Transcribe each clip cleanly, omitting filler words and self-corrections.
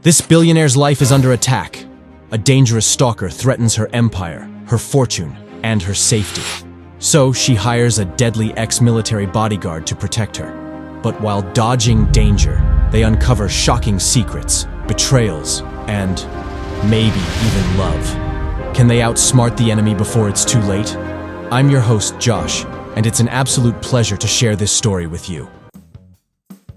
This billionaire's life is under attack. A dangerous stalker threatens her empire, her fortune, and her safety. So she hires a deadly ex-military bodyguard to protect her. But while dodging danger, they uncover shocking secrets, betrayals, and maybe even love. Can they outsmart the enemy before it's too late? I'm your host, Josh, and it's an absolute pleasure to share this story with you.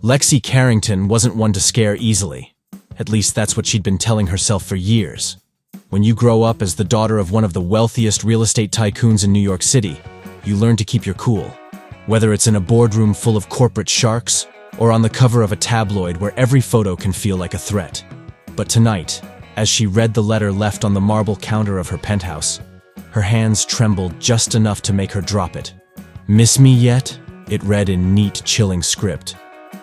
Lexi Carrington wasn't one to scare easily. At least that's what she'd been telling herself for years. When you grow up as the daughter of one of the wealthiest real estate tycoons in New York City, you learn to keep your cool. Whether it's in a boardroom full of corporate sharks, or on the cover of a tabloid where every photo can feel like a threat. But tonight, as she read the letter left on the marble counter of her penthouse, her hands trembled just enough to make her drop it. "Miss me yet?" It read in neat, chilling script.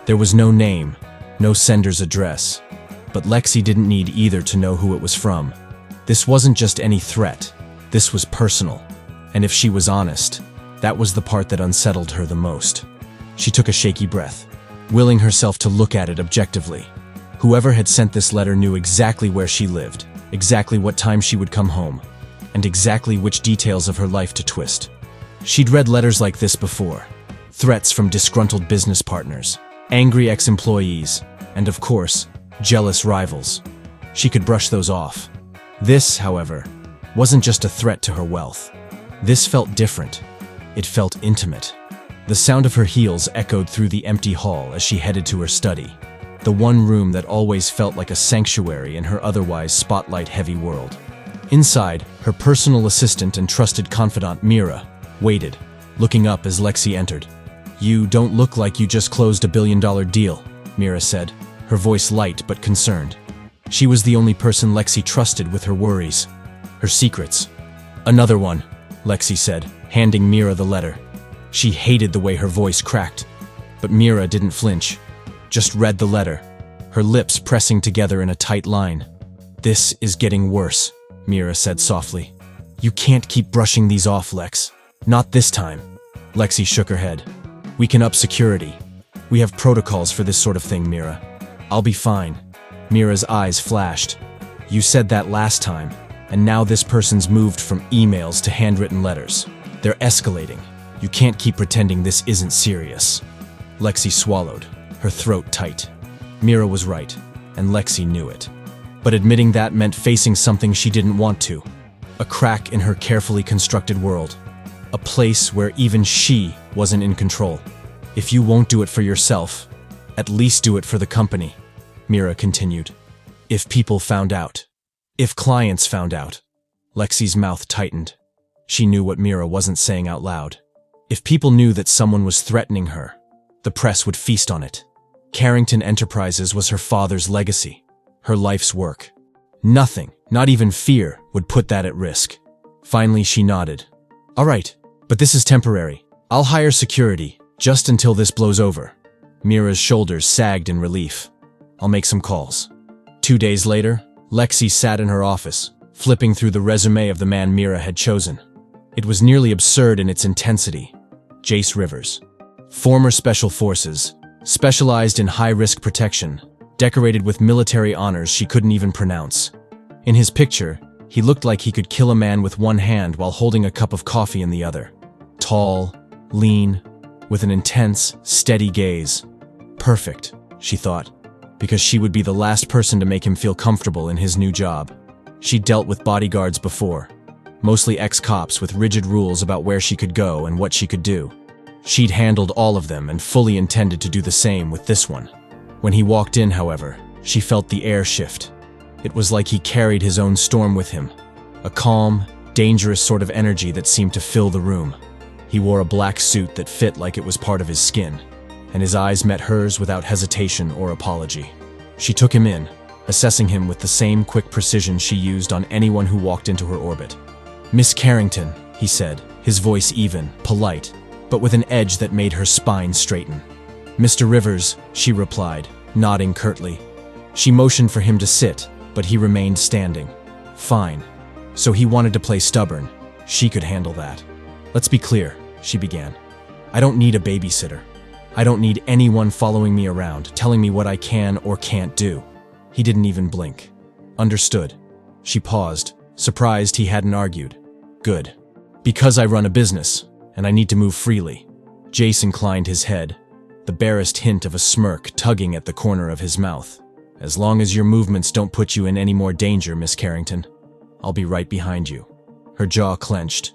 There was no name, no sender's address. But Lexi didn't need either to know who it was from. This wasn't just any threat. This was personal. And if she was honest, that was the part that unsettled her the most. She took a shaky breath, willing herself to look at it objectively. Whoever had sent this letter knew exactly where she lived, exactly what time she would come home, and exactly which details of her life to twist. She'd read letters like this before. Threats from disgruntled business partners, angry ex-employees, and of course, jealous rivals. She could brush those off. This, however, wasn't just a threat to her wealth. This felt different. It felt intimate. The sound of her heels echoed through the empty hall as she headed to her study, the one room that always felt like a sanctuary in her otherwise spotlight-heavy world. Inside, her personal assistant and trusted confidant, Mira, waited, looking up as Lexi entered. "You don't look like you just closed a billion-dollar deal," Mira said, her voice light but concerned. She was the only person Lexi trusted with her worries, her secrets. "Another one," Lexi said, handing Mira the letter. She hated the way her voice cracked, but Mira didn't flinch, just read the letter, her lips pressing together in a tight line. "This is getting worse," Mira said softly. "You can't keep brushing these off, Lex. Not this time." Lexi shook her head. "We can up security. We have protocols for this sort of thing, Mira. I'll be fine." Mira's eyes flashed. "You said that last time, and now this person's moved from emails to handwritten letters. They're escalating. You can't keep pretending this isn't serious." Lexi swallowed, her throat tight. Mira was right, and Lexi knew it. But admitting that meant facing something she didn't want to. A crack in her carefully constructed world. A place where even she wasn't in control. "If you won't do it for yourself, at least do it for the company," Mira continued. "If people found out. If clients found out." Lexi's mouth tightened. She knew what Mira wasn't saying out loud. If people knew that someone was threatening her, the press would feast on it. Carrington Enterprises was her father's legacy, her life's work. Nothing, not even fear, would put that at risk. Finally, she nodded. "All right, but this is temporary. I'll hire security, just until this blows over." Mira's shoulders sagged in relief. "I'll make some calls." 2 days later, Lexi sat in her office, flipping through the resume of the man Mira had chosen. It was nearly absurd in its intensity. Jace Rivers. Former Special Forces, specialized in high-risk protection, decorated with military honors she couldn't even pronounce. In his picture, he looked like he could kill a man with one hand while holding a cup of coffee in the other. Tall, lean, with an intense, steady gaze. Perfect, she thought, because she would be the last person to make him feel comfortable in his new job. She'd dealt with bodyguards before, mostly ex-cops with rigid rules about where she could go and what she could do. She'd handled all of them and fully intended to do the same with this one. When he walked in, however, she felt the air shift. It was like he carried his own storm with him, a calm, dangerous sort of energy that seemed to fill the room. He wore a black suit that fit like it was part of his skin, and his eyes met hers without hesitation or apology. She took him in, assessing him with the same quick precision she used on anyone who walked into her orbit. "Miss Carrington," he said, his voice even, polite, but with an edge that made her spine straighten. "Mr. Rivers," she replied, nodding curtly. She motioned for him to sit, but he remained standing. Fine. So he wanted to play stubborn. She could handle that. "Let's be clear," she began. "I don't need a babysitter. I don't need anyone following me around, telling me what I can or can't do." He didn't even blink. Understood. She paused, surprised he hadn't argued. Good. Because I run a business, and I need to move freely. Jace inclined his head, the barest hint of a smirk tugging at the corner of his mouth. As long as your movements don't put you in any more danger, Miss Carrington, I'll be right behind you. Her jaw clenched.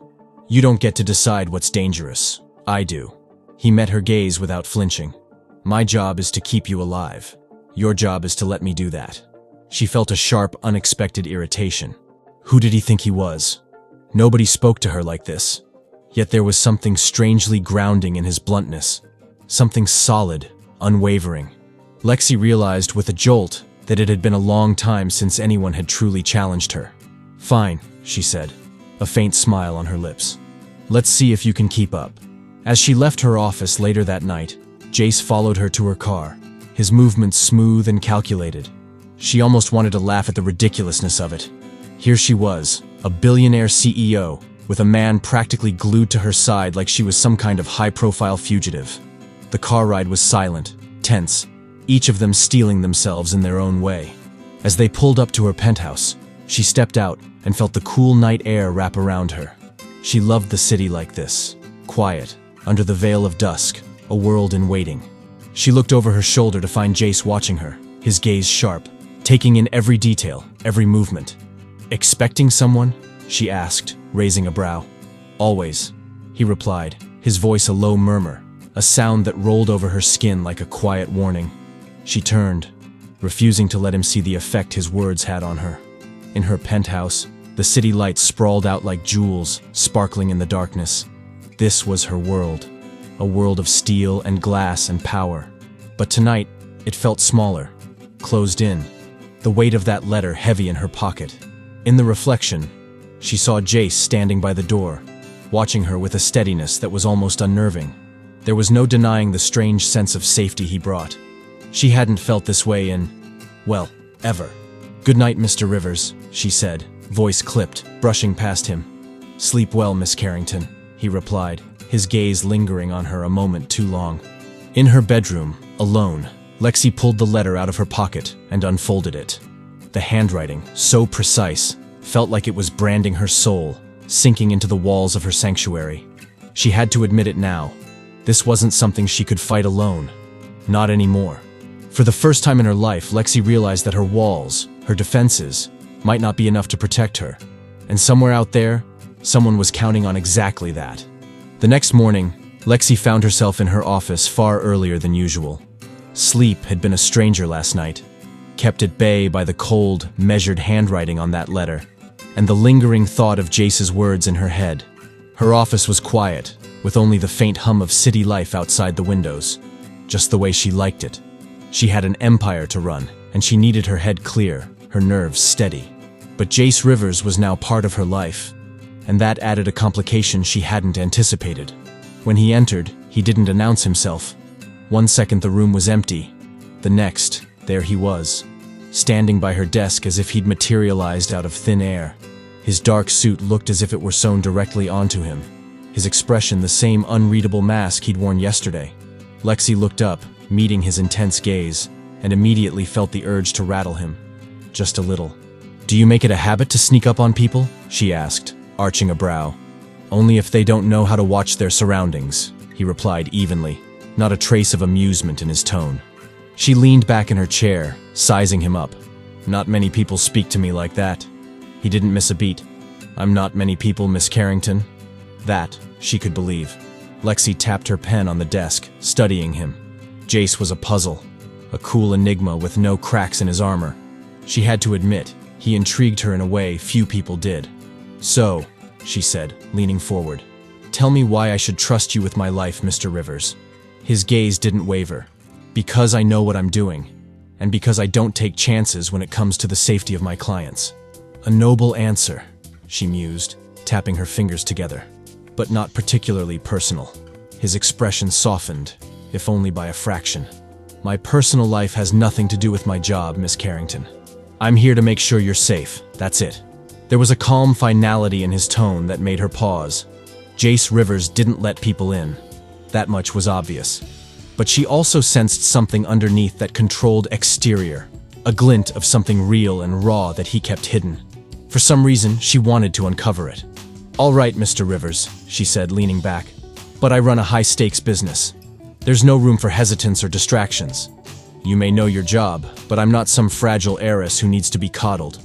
You don't get to decide what's dangerous. I do. He met her gaze without flinching. My job is to keep you alive. Your job is to let me do that. She felt a sharp, unexpected irritation. Who did he think he was? Nobody spoke to her like this. Yet there was something strangely grounding in his bluntness. Something solid, unwavering. Lexi realized with a jolt that it had been a long time since anyone had truly challenged her. Fine, she said, a faint smile on her lips. Let's see if you can keep up. As she left her office later that night, Jace followed her to her car, his movements smooth and calculated. She almost wanted to laugh at the ridiculousness of it. Here she was, a billionaire CEO, with a man practically glued to her side like she was some kind of high-profile fugitive. The car ride was silent, tense, each of them steeling themselves in their own way. As they pulled up to her penthouse, she stepped out and felt the cool night air wrap around her. She loved the city like this, quiet, under the veil of dusk, a world in waiting. She looked over her shoulder to find Jace watching her, his gaze sharp, taking in every detail, every movement. Expecting someone? She asked, raising a brow. Always, he replied, his voice a low murmur, a sound that rolled over her skin like a quiet warning. She turned, refusing to let him see the effect his words had on her. In her penthouse, the city lights sprawled out like jewels, sparkling in the darkness. This was her world, a world of steel and glass and power. But tonight, it felt smaller, closed in, the weight of that letter heavy in her pocket. In the reflection, she saw Jace standing by the door, watching her with a steadiness that was almost unnerving. There was no denying the strange sense of safety he brought. She hadn't felt this way in, well, ever. Good night, Mr. Rivers, she said, voice clipped, brushing past him. Sleep well, Miss Carrington, he replied, his gaze lingering on her a moment too long. In her bedroom, alone, Lexi pulled the letter out of her pocket and unfolded it. The handwriting, so precise, felt like it was branding her soul, sinking into the walls of her sanctuary. She had to admit it now. This wasn't something she could fight alone. Not anymore. For the first time in her life, Lexi realized that her walls, her defenses, might not be enough to protect her. And somewhere out there, someone was counting on exactly that. The next morning, Lexi found herself in her office far earlier than usual. Sleep had been a stranger last night, kept at bay by the cold, measured handwriting on that letter, and the lingering thought of Jace's words in her head. Her office was quiet, with only the faint hum of city life outside the windows, just the way she liked it. She had an empire to run, and she needed her head clear, her nerves steady. But Jace Rivers was now part of her life, and that added a complication she hadn't anticipated. When he entered, he didn't announce himself. 1 second the room was empty. The next, there he was, standing by her desk as if he'd materialized out of thin air. His dark suit looked as if it were sewn directly onto him, his expression the same unreadable mask he'd worn yesterday. Lexi looked up, meeting his intense gaze, and immediately felt the urge to rattle him. Just a little. Do you make it a habit to sneak up on people? She asked, arching a brow. Only if they don't know how to watch their surroundings, he replied evenly, not a trace of amusement in his tone. She leaned back in her chair, sizing him up. Not many people speak to me like that. He didn't miss a beat. I'm not many people, Miss Carrington. That, she could believe. Lexi tapped her pen on the desk, studying him. Jace was a puzzle, a cool enigma with no cracks in his armor. She had to admit, he intrigued her in a way few people did. So, she said, leaning forward, tell me why I should trust you with my life, Mr. Rivers. His gaze didn't waver. Because I know what I'm doing, and because I don't take chances when it comes to the safety of my clients. A noble answer, she mused, tapping her fingers together, but not particularly personal. His expression softened, if only by a fraction. My personal life has nothing to do with my job, Miss Carrington. I'm here to make sure you're safe, that's it. There was a calm finality in his tone that made her pause. Jace Rivers didn't let people in. That much was obvious. But she also sensed something underneath that controlled exterior, a glint of something real and raw that he kept hidden. For some reason, she wanted to uncover it. "All right, Mr. Rivers," she said, leaning back. "But I run a high-stakes business. There's no room for hesitance or distractions. You may know your job, but I'm not some fragile heiress who needs to be coddled."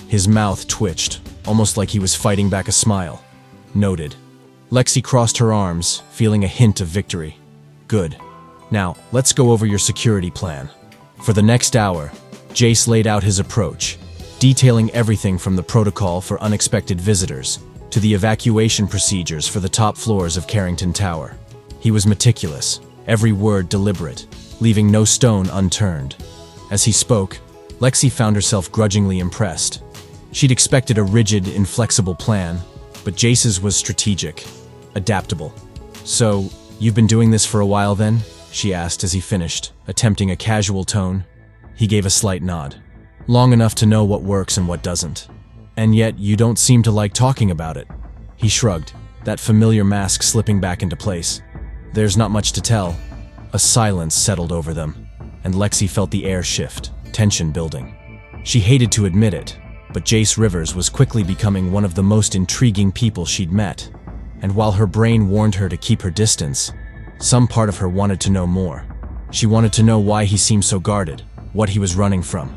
His mouth twitched, almost like he was fighting back a smile. "Noted." Lexi crossed her arms, feeling a hint of victory. "Good. Now, let's go over your security plan." For the next hour, Jace laid out his approach, detailing everything from the protocol for unexpected visitors to the evacuation procedures for the top floors of Carrington Tower. He was meticulous, every word deliberate, leaving no stone unturned. As he spoke, Lexi found herself grudgingly impressed. She'd expected a rigid, inflexible plan, but Jace's was strategic, adaptable. "So, you've been doing this for a while then?" she asked as he finished, attempting a casual tone. He gave a slight nod. "Long enough to know what works and what doesn't. And yet, you don't seem to like talking about it." He shrugged, that familiar mask slipping back into place. "There's not much to tell." A silence settled over them, and Lexi felt the air shift, tension building. She hated to admit it, but Jace Rivers was quickly becoming one of the most intriguing people she'd met. And while her brain warned her to keep her distance, some part of her wanted to know more. She wanted to know why he seemed so guarded, what he was running from.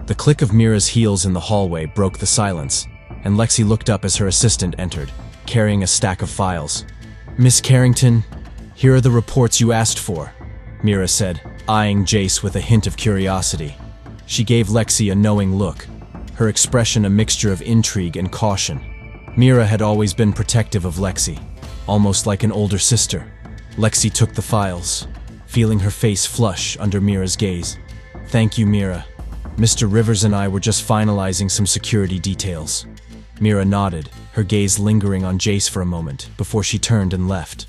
The click of Mira's heels in the hallway broke the silence, and Lexi looked up as her assistant entered, carrying a stack of files. "Miss Carrington, here are the reports you asked for," Mira said, eyeing Jace with a hint of curiosity. She gave Lexi a knowing look, her expression a mixture of intrigue and caution. Mira had always been protective of Lexi, almost like an older sister. Lexi took the files, feeling her face flush under Mira's gaze. "Thank you, Mira. Mr. Rivers and I were just finalizing some security details." Mira nodded, her gaze lingering on Jace for a moment before she turned and left.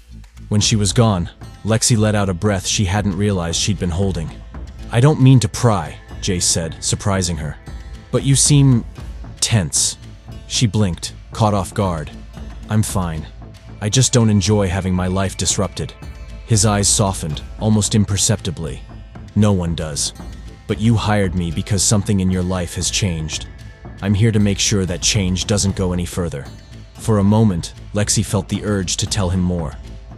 When she was gone, Lexi let out a breath she hadn't realized she'd been holding. "I don't mean to pry," Jace said, surprising her, "but you seem tense." She blinked, caught off guard. "I'm fine. I just don't enjoy having my life disrupted." His eyes softened, almost imperceptibly. "No one does. But you hired me because something in your life has changed. I'm here to make sure that change doesn't go any further." For a moment, Lexi felt the urge to tell him more.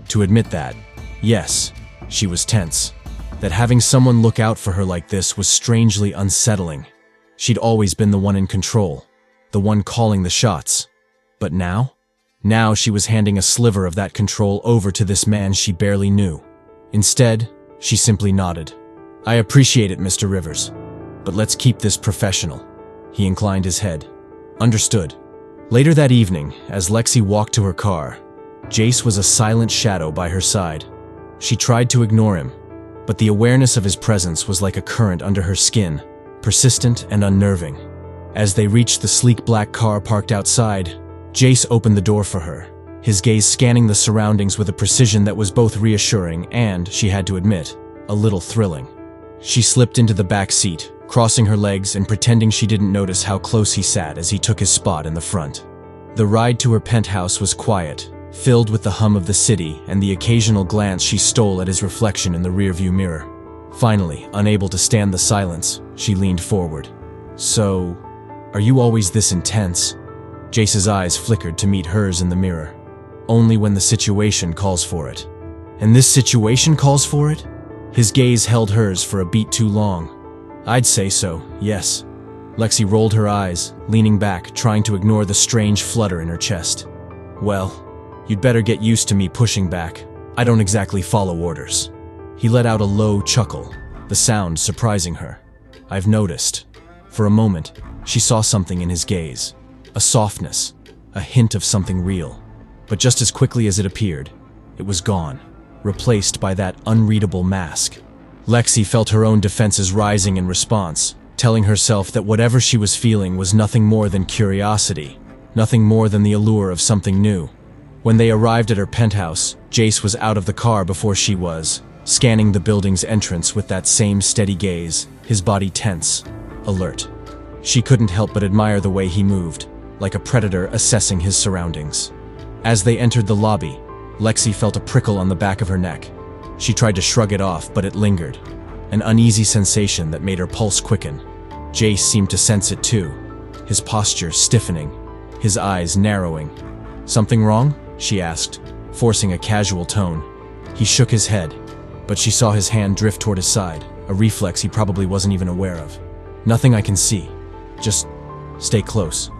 To admit that, yes, she was tense. That having someone look out for her like this was strangely unsettling. She'd always been the one in control, the one calling the shots. But now? Now she was handing a sliver of that control over to this man she barely knew. Instead, she simply nodded. "I appreciate it, Mr. Rivers, but let's keep this professional." He inclined his head. "Understood." Later that evening, as Lexi walked to her car, Jace was a silent shadow by her side. She tried to ignore him, but the awareness of his presence was like a current under her skin, persistent and unnerving. As they reached the sleek black car parked outside, Jace opened the door for her, his gaze scanning the surroundings with a precision that was both reassuring and, she had to admit, a little thrilling. She slipped into the back seat, crossing her legs and pretending she didn't notice how close he sat as he took his spot in the front. The ride to her penthouse was quiet, filled with the hum of the city and the occasional glance she stole at his reflection in the rearview mirror. Finally, unable to stand the silence, she leaned forward. "So, are you always this intense?" Jace's eyes flickered to meet hers in the mirror. "Only when the situation calls for it." "And this situation calls for it?" His gaze held hers for a beat too long. "I'd say so, yes." Lexi rolled her eyes, leaning back, trying to ignore the strange flutter in her chest. "Well, you'd better get used to me pushing back. I don't exactly follow orders." He let out a low chuckle, the sound surprising her. "I've noticed." For a moment, she saw something in his gaze. A softness, a hint of something real. But just as quickly as it appeared, it was gone, replaced by that unreadable mask. Lexi felt her own defenses rising in response, telling herself that whatever she was feeling was nothing more than curiosity, nothing more than the allure of something new. When they arrived at her penthouse, Jace was out of the car before she was, scanning the building's entrance with that same steady gaze, his body tense, alert. She couldn't help but admire the way he moved, like a predator assessing his surroundings. As they entered the lobby, Lexi felt a prickle on the back of her neck. She tried to shrug it off, but it lingered, an uneasy sensation that made her pulse quicken. Jace seemed to sense it too, his posture stiffening, his eyes narrowing. "Something wrong?" she asked, forcing a casual tone. He shook his head, but she saw his hand drift toward his side, a reflex he probably wasn't even aware of. "Nothing I can see. Just stay close."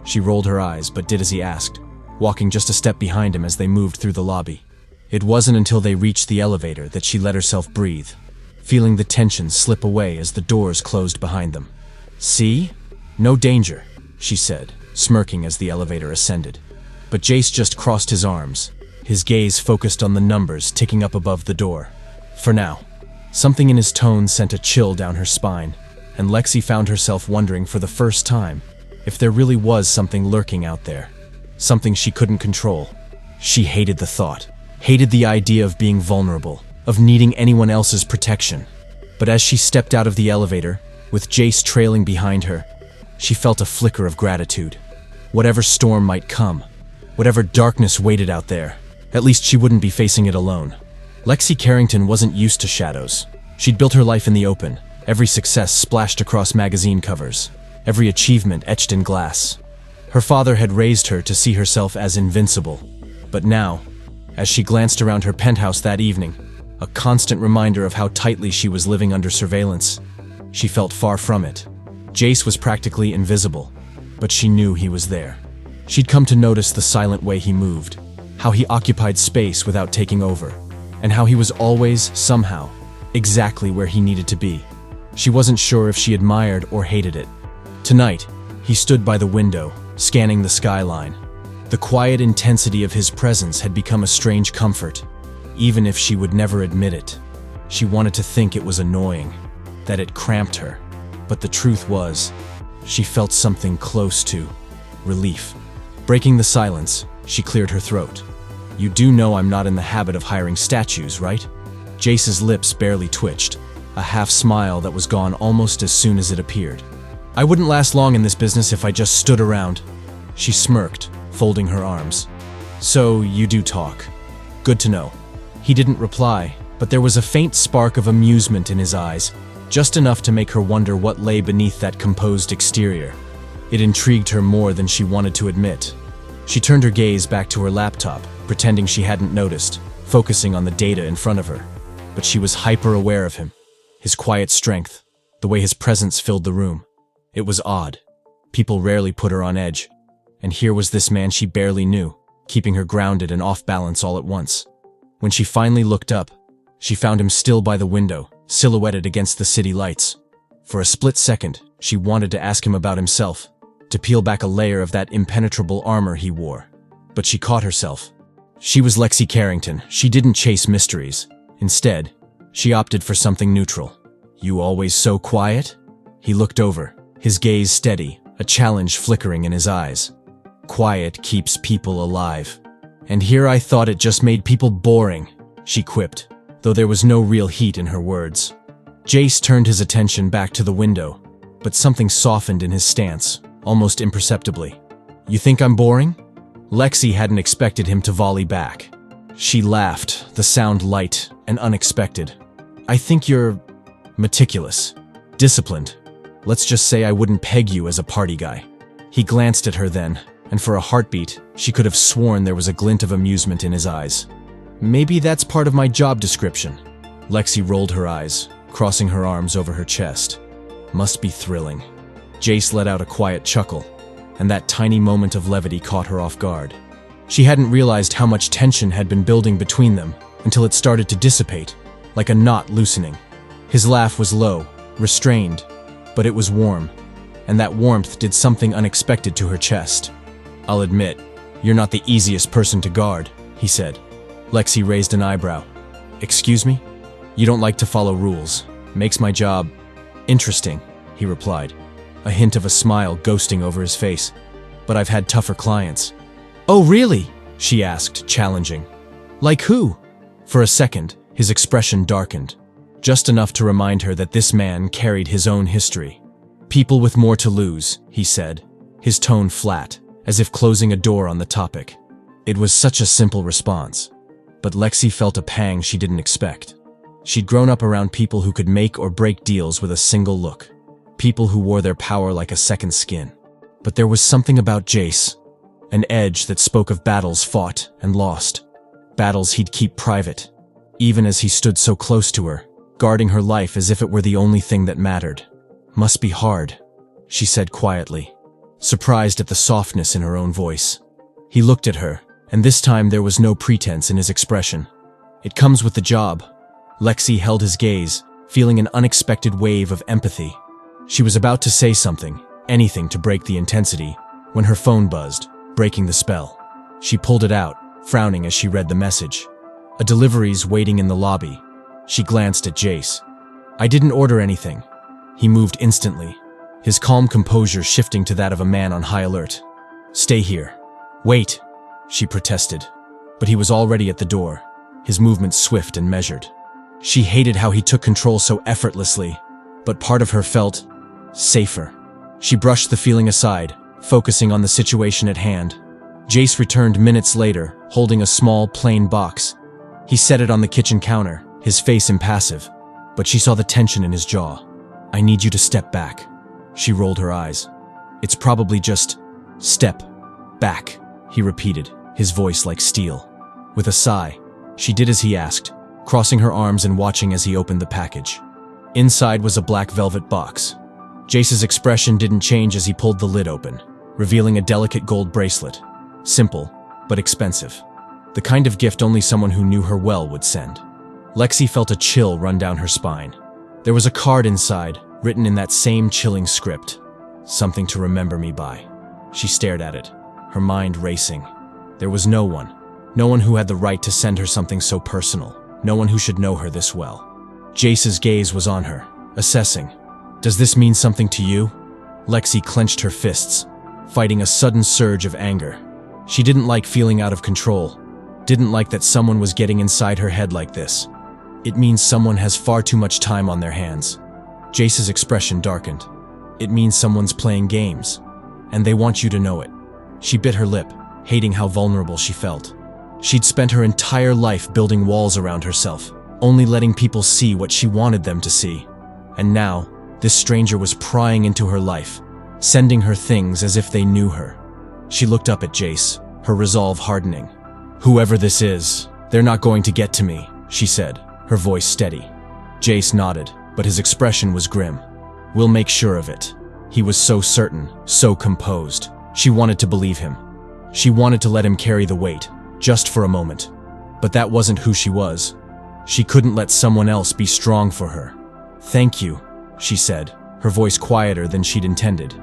She rolled her eyes, but did as he asked, walking just a step behind him as they moved through the lobby. It wasn't until they reached the elevator that she let herself breathe, feeling the tension slip away as the doors closed behind them. "See? No danger," she said, smirking as the elevator ascended. But Jace just crossed his arms, his gaze focused on the numbers ticking up above the door. For now. Something in his tone sent a chill down her spine, and Lexi found herself wondering for the first time if there really was something lurking out there, something she couldn't control. She hated the thought, hated the idea of being vulnerable, of needing anyone else's protection. But as she stepped out of the elevator, with Jace trailing behind her, she felt a flicker of gratitude. Whatever storm might come, whatever darkness waited out there, at least she wouldn't be facing it alone. Lexi Carrington wasn't used to shadows. She'd built her life in the open, every success splashed across magazine covers, every achievement etched in glass. Her father had raised her to see herself as invincible. But now, as she glanced around her penthouse that evening, a constant reminder of how tightly she was living under surveillance, she felt far from it. Jace was practically invisible, but she knew he was there. She'd come to notice the silent way he moved, how he occupied space without taking over, and how he was always, somehow, exactly where he needed to be. She wasn't sure if she admired or hated it. Tonight, he stood by the window, scanning the skyline. The quiet intensity of his presence had become a strange comfort, even if she would never admit it. She wanted to think it was annoying, that it cramped her. But the truth was, she felt something close to relief. Breaking the silence, she cleared her throat. "You do know I'm not in the habit of hiring statues, right?" Jace's lips barely twitched, a half smile that was gone almost as soon as it appeared. "I wouldn't last long in this business if I just stood around." She smirked, folding her arms. "So you do talk. Good to know." He didn't reply, but there was a faint spark of amusement in his eyes, just enough to make her wonder what lay beneath that composed exterior. It intrigued her more than she wanted to admit. She turned her gaze back to her laptop, pretending she hadn't noticed, focusing on the data in front of her. But she was hyper-aware of him, his quiet strength, the way his presence filled the room. It was odd. People rarely put her on edge, and here was this man she barely knew, keeping her grounded and off balance all at once. When she finally looked up, she found him still by the window, silhouetted against the city lights. For a split second, she wanted to ask him about himself, to peel back a layer of that impenetrable armor he wore. But she caught herself. She was Lexi Carrington. She didn't chase mysteries. Instead, she opted for something neutral. "You always so quiet?" He looked over, his gaze steady, a challenge flickering in his eyes. "Quiet keeps people alive. And here I thought it just made people boring," she quipped, though there was no real heat in her words. Jace turned his attention back to the window, but something softened in his stance, almost imperceptibly. "You think I'm boring?" Lexi hadn't expected him to volley back. She laughed, the sound light and unexpected. "I think you're meticulous, disciplined. Let's just say I wouldn't peg you as a party guy." He glanced at her then, and for a heartbeat, she could have sworn there was a glint of amusement in his eyes. "Maybe that's part of my job description." Lexi rolled her eyes, crossing her arms over her chest. "Must be thrilling." Jace let out a quiet chuckle, and that tiny moment of levity caught her off guard. She hadn't realized how much tension had been building between them until it started to dissipate, like a knot loosening. His laugh was low, restrained, but it was warm, and that warmth did something unexpected to her chest. "I'll admit, you're not the easiest person to guard," he said. Lexi raised an eyebrow. "Excuse me? You don't like to follow rules. Makes my job interesting," he replied, a hint of a smile ghosting over his face. "But I've had tougher clients." "Oh, really?" she asked, challenging. "Like who?" For a second, his expression darkened, just enough to remind her that this man carried his own history. "People with more to lose," he said, his tone flat, as if closing a door on the topic. It was such a simple response, but Lexi felt a pang she didn't expect. She'd grown up around people who could make or break deals with a single look. people who wore their power like a second skin. But there was something about Jace, an edge that spoke of battles fought and lost, battles he'd keep private, even as he stood so close to her, guarding her life as if it were the only thing that mattered. "Must be hard," she said quietly, surprised at the softness in her own voice. He looked at her, and this time there was no pretense in his expression. "It comes with the job." Lexi held his gaze, feeling an unexpected wave of empathy. She was about to say something, anything to break the intensity, when her phone buzzed, breaking the spell. She pulled it out, frowning as she read the message. "A delivery's waiting in the lobby." She glanced at Jace. "I didn't order anything." He moved instantly, his calm composure shifting to that of a man on high alert. "Stay here." "Wait," she protested. But he was already at the door, his movements swift and measured. She hated how he took control so effortlessly, but part of her felt safer. She brushed the feeling aside, focusing on the situation at hand. Jace returned minutes later, holding a small, plain box. He set it on the kitchen counter, his face impassive, but she saw the tension in his jaw. "I need you to step back." She rolled her eyes. "It's probably just step back," he repeated, his voice like steel. With a sigh, she did as he asked, crossing her arms and watching as he opened the package. Inside was a black velvet box. Jace's expression didn't change as he pulled the lid open, revealing a delicate gold bracelet. Simple, but expensive. The kind of gift only someone who knew her well would send. Lexi felt a chill run down her spine. There was a card inside, written in that same chilling script. "Something to remember me by." She stared at it, her mind racing. There was no one who had the right to send her something so personal, no one who should know her this well. Jace's gaze was on her, assessing. "Does this mean something to you?" Lexi clenched her fists, fighting a sudden surge of anger. She didn't like feeling out of control, didn't like that someone was getting inside her head like this. "It means someone has far too much time on their hands." Jace's expression darkened. "It means someone's playing games, and they want you to know it." She bit her lip, hating how vulnerable she felt. She'd spent her entire life building walls around herself, only letting people see what she wanted them to see. And now, this stranger was prying into her life, sending her things as if they knew her. She looked up at Jace, her resolve hardening. "Whoever this is, they're not going to get to me," she said, her voice steady. Jace nodded, but his expression was grim. "We'll make sure of it." He was so certain, so composed. She wanted to believe him. She wanted to let him carry the weight, just for a moment. But that wasn't who she was. She couldn't let someone else be strong for her. "Thank you," she said, her voice quieter than she'd intended.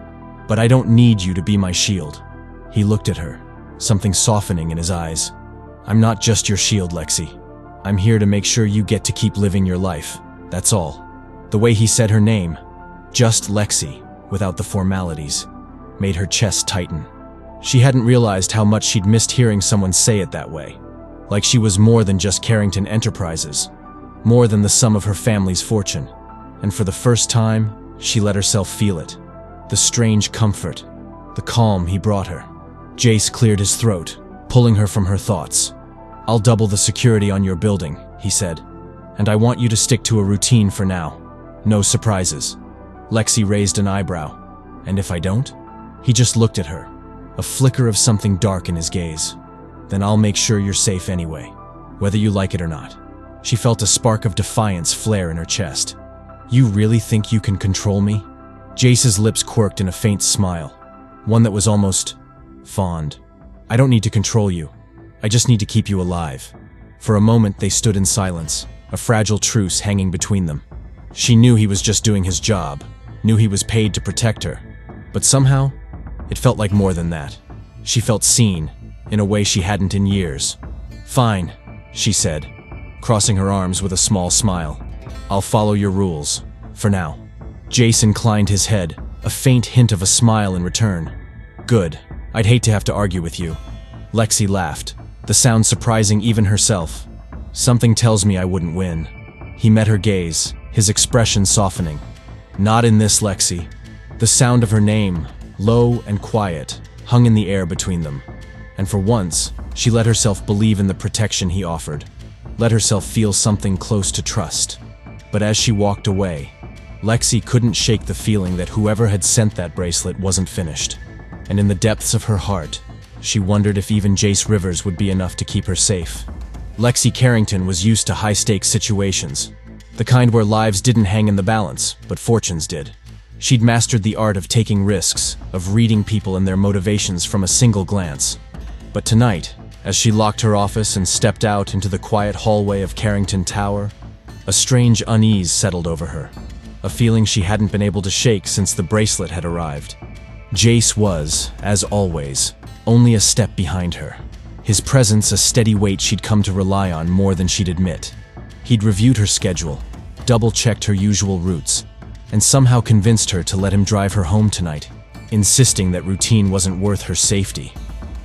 "But I don't need you to be my shield." He looked at her, something softening in his eyes. "I'm not just your shield, Lexi. I'm here to make sure you get to keep living your life. That's all." The way he said her name, just Lexi, without the formalities, made her chest tighten. She hadn't realized how much she'd missed hearing someone say it that way. Like she was more than just Carrington Enterprises, more than the sum of her family's fortune. And for the first time, she let herself feel it. The strange comfort, the calm he brought her. Jace cleared his throat, pulling her from her thoughts. "I'll double the security on your building," he said. "And I want you to stick to a routine for now. No surprises." Lexi raised an eyebrow. "And if I don't?" He just looked at her, a flicker of something dark in his gaze. "Then I'll make sure you're safe anyway, whether you like it or not." She felt a spark of defiance flare in her chest. "You really think you can control me?" Jace's lips quirked in a faint smile, one that was almost fond. "I don't need to control you. I just need to keep you alive." For a moment they stood in silence, a fragile truce hanging between them. She knew he was just doing his job, knew he was paid to protect her, but somehow, it felt like more than that. She felt seen, in a way she hadn't in years. "Fine," she said, crossing her arms with a small smile. "I'll follow your rules, for now." Jace inclined his head, a faint hint of a smile in return. "Good. I'd hate to have to argue with you." Lexi laughed, the sound surprising even herself. "Something tells me I wouldn't win." He met her gaze, his expression softening. "Not in this, Lexi." The sound of her name, low and quiet, hung in the air between them. And for once, she let herself believe in the protection he offered, let herself feel something close to trust. But as she walked away, Lexi couldn't shake the feeling that whoever had sent that bracelet wasn't finished. And in the depths of her heart, she wondered if even Jace Rivers would be enough to keep her safe. Lexi Carrington was used to high-stakes situations, the kind where lives didn't hang in the balance, but fortunes did. She'd mastered the art of taking risks, of reading people and their motivations from a single glance. But tonight, as she locked her office and stepped out into the quiet hallway of Carrington Tower, a strange unease settled over her, a feeling she hadn't been able to shake since the bracelet had arrived. Jace was, as always, only a step behind her. His presence a steady weight she'd come to rely on more than she'd admit. He'd reviewed her schedule, double-checked her usual routes, and somehow convinced her to let him drive her home tonight, insisting that routine wasn't worth her safety.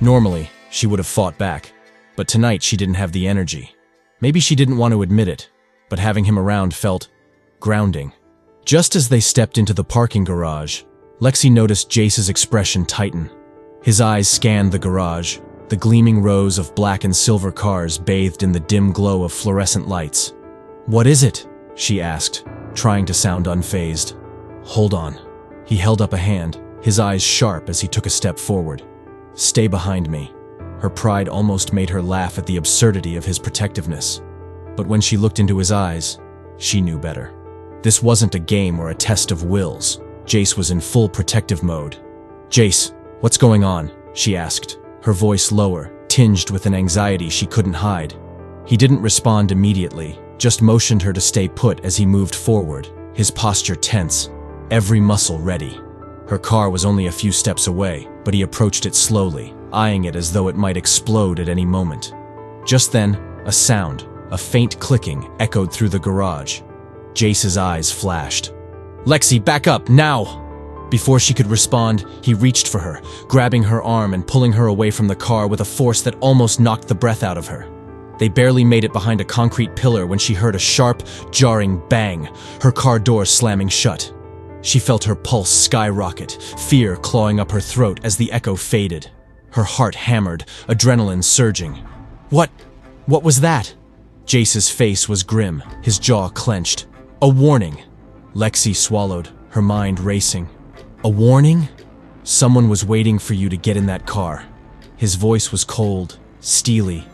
Normally, she would have fought back, but tonight she didn't have the energy. Maybe she didn't want to admit it, but having him around felt grounding. Just as they stepped into the parking garage, Lexi noticed Jace's expression tighten. His eyes scanned the garage, the gleaming rows of black and silver cars bathed in the dim glow of fluorescent lights. "What is it?" she asked, trying to sound unfazed. "Hold on." He held up a hand, his eyes sharp as he took a step forward. "Stay behind me." Her pride almost made her laugh at the absurdity of his protectiveness. But when she looked into his eyes, she knew better. This wasn't a game or a test of wills. Jace was in full protective mode. "Jace, what's going on?" she asked, her voice lower, tinged with an anxiety she couldn't hide. He didn't respond immediately, just motioned her to stay put as he moved forward, his posture tense, every muscle ready. Her car was only a few steps away, but he approached it slowly, eyeing it as though it might explode at any moment. Just then, a sound, a faint clicking, echoed through the garage. Jace's eyes flashed. "Lexi, back up, now!" Before she could respond, he reached for her, grabbing her arm and pulling her away from the car with a force that almost knocked the breath out of her. They barely made it behind a concrete pillar when she heard a sharp, jarring bang, her car door slamming shut. She felt her pulse skyrocket, fear clawing up her throat as the echo faded. Her heart hammered, adrenaline surging. What was that?" Jace's face was grim, his jaw clenched. "A warning." Lexi swallowed, her mind racing. "A warning? Someone was waiting for you to get in that car." His voice was cold, steely,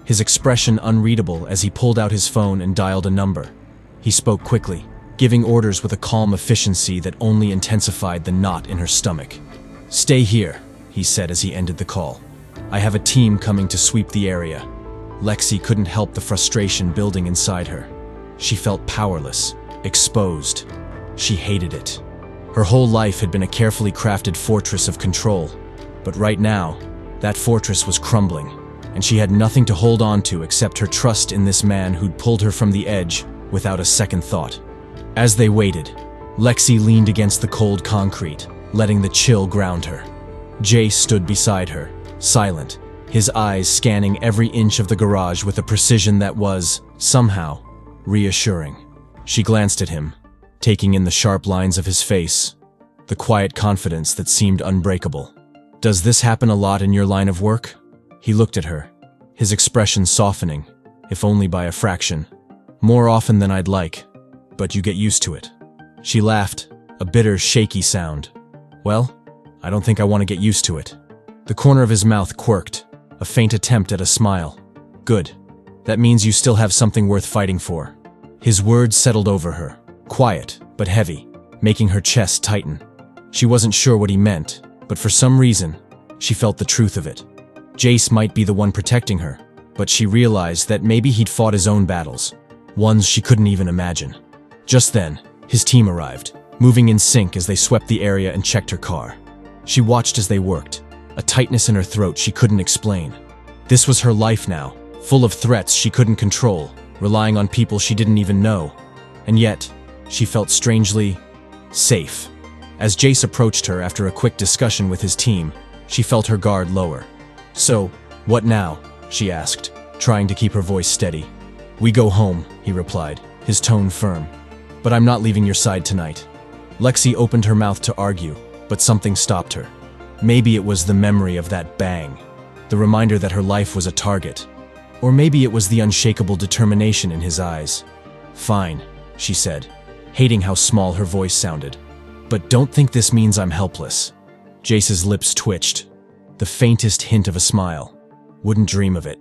his expression unreadable as he pulled out his phone and dialed a number. He spoke quickly, giving orders with a calm efficiency that only intensified the knot in her stomach. "Stay here," he said as he ended the call. "I have a team coming to sweep the area." Lexi couldn't help the frustration building inside her. She felt powerless, exposed. She hated it. Her whole life had been a carefully crafted fortress of control, but right now, that fortress was crumbling, and she had nothing to hold on to except her trust in this man who'd pulled her from the edge without a second thought. As they waited, Lexi leaned against the cold concrete, letting the chill ground her. Jace stood beside her, silent, his eyes scanning every inch of the garage with a precision that was, somehow, reassuring. She glanced at him, taking in the sharp lines of his face, the quiet confidence that seemed unbreakable. "Does this happen a lot in your line of work?" He looked at her, his expression softening, if only by a fraction. "More often than I'd like, but you get used to it." She laughed, a bitter, shaky sound. "Well, I don't think I want to get used to it." The corner of his mouth quirked, a faint attempt at a smile. "Good. That means you still have something worth fighting for." His words settled over her, quiet but heavy, making her chest tighten. She wasn't sure what he meant, but for some reason, she felt the truth of it. Jace might be the one protecting her, but she realized that maybe he'd fought his own battles, ones she couldn't even imagine. Just then, his team arrived, moving in sync as they swept the area and checked her car. She watched as they worked, a tightness in her throat she couldn't explain. This was her life now, full of threats she couldn't control, relying on people she didn't even know. And yet, she felt strangely safe. As Jace approached her after a quick discussion with his team, she felt her guard lower. "So, what now?" she asked, trying to keep her voice steady. "We go home," he replied, his tone firm. "But I'm not leaving your side tonight." Lexi opened her mouth to argue, but something stopped her. Maybe it was the memory of that bang, the reminder that her life was a target. Or maybe it was the unshakable determination in his eyes. "Fine," she said, hating how small her voice sounded. "But don't think this means I'm helpless." Jace's lips twitched, the faintest hint of a smile. Wouldn't dream of it.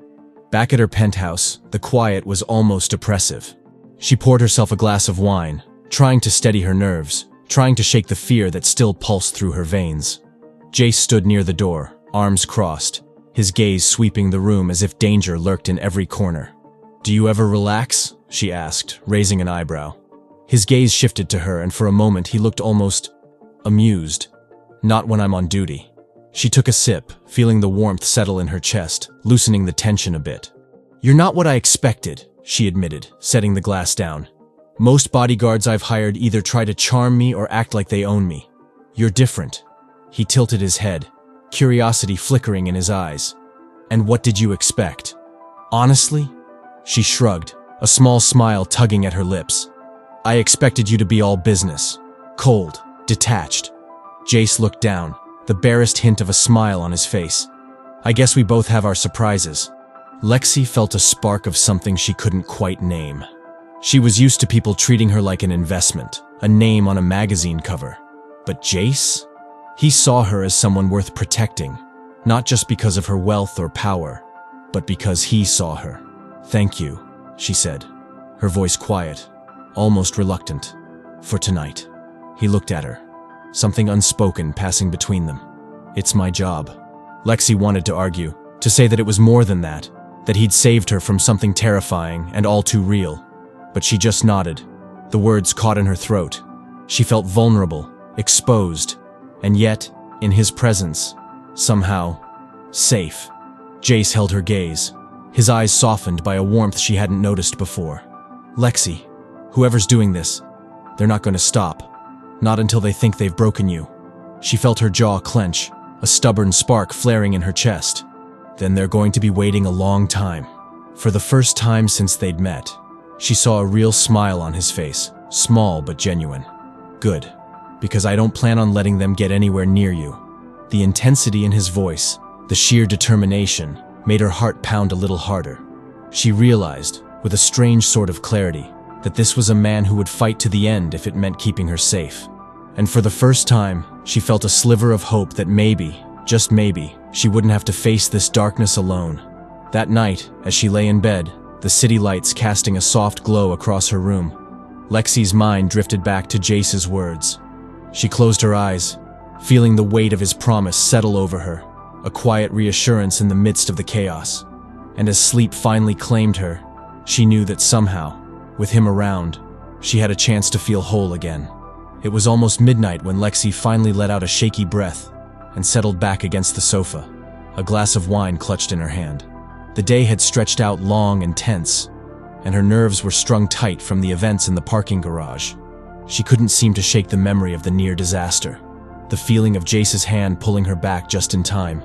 Back at her penthouse, the quiet was almost oppressive. She poured herself a glass of wine, trying to steady her nerves, trying to shake the fear that still pulsed through her veins. Jace stood near the door, arms crossed, his gaze sweeping the room as if danger lurked in every corner. "Do you ever relax?" she asked, raising an eyebrow. His gaze shifted to her, and for a moment he looked almost amused. "Not when I'm on duty." She took a sip, feeling the warmth settle in her chest, loosening the tension a bit. "You're not what I expected," she admitted, setting the glass down. "Most bodyguards I've hired either try to charm me or act like they own me. You're different." He tilted his head, curiosity flickering in his eyes. "And what did you expect?" "Honestly?" She shrugged, a small smile tugging at her lips. "I expected you to be all business, cold, detached." Jace looked down, the barest hint of a smile on his face. "I guess we both have our surprises." Lexi felt a spark of something she couldn't quite name. She was used to people treating her like an investment, a name on a magazine cover. But Jace? He saw her as someone worth protecting, not just because of her wealth or power, but because he saw her. "Thank you," she said, her voice quiet, almost reluctant. "For tonight." He looked at her, something unspoken passing between them. "It's my job." Lexi wanted to argue, to say that it was more than that he'd saved her from something terrifying and all too real. But she just nodded, the words caught in her throat. She felt vulnerable, exposed, and yet, in his presence, somehow, safe. Jace held her gaze, his eyes softened by a warmth she hadn't noticed before. "Lexi, whoever's doing this, they're not going to stop. Not until they think they've broken you." She felt her jaw clench, a stubborn spark flaring in her chest. "Then they're going to be waiting a long time." For the first time since they'd met, she saw a real smile on his face, small but genuine. "Good, because I don't plan on letting them get anywhere near you." The intensity in his voice, the sheer determination, made her heart pound a little harder. She realized, with a strange sort of clarity, that this was a man who would fight to the end if it meant keeping her safe. And for the first time, she felt a sliver of hope that maybe, just maybe, she wouldn't have to face this darkness alone. That night, as she lay in bed, the city lights casting a soft glow across her room, Lexi's mind drifted back to Jace's words. She closed her eyes, feeling the weight of his promise settle over her, a quiet reassurance in the midst of the chaos. And as sleep finally claimed her, she knew that somehow, with him around, she had a chance to feel whole again. It was almost midnight when Lexi finally let out a shaky breath and settled back against the sofa, a glass of wine clutched in her hand. The day had stretched out long and tense, and her nerves were strung tight from the events in the parking garage. She couldn't seem to shake the memory of the near disaster, the feeling of Jace's hand pulling her back just in time.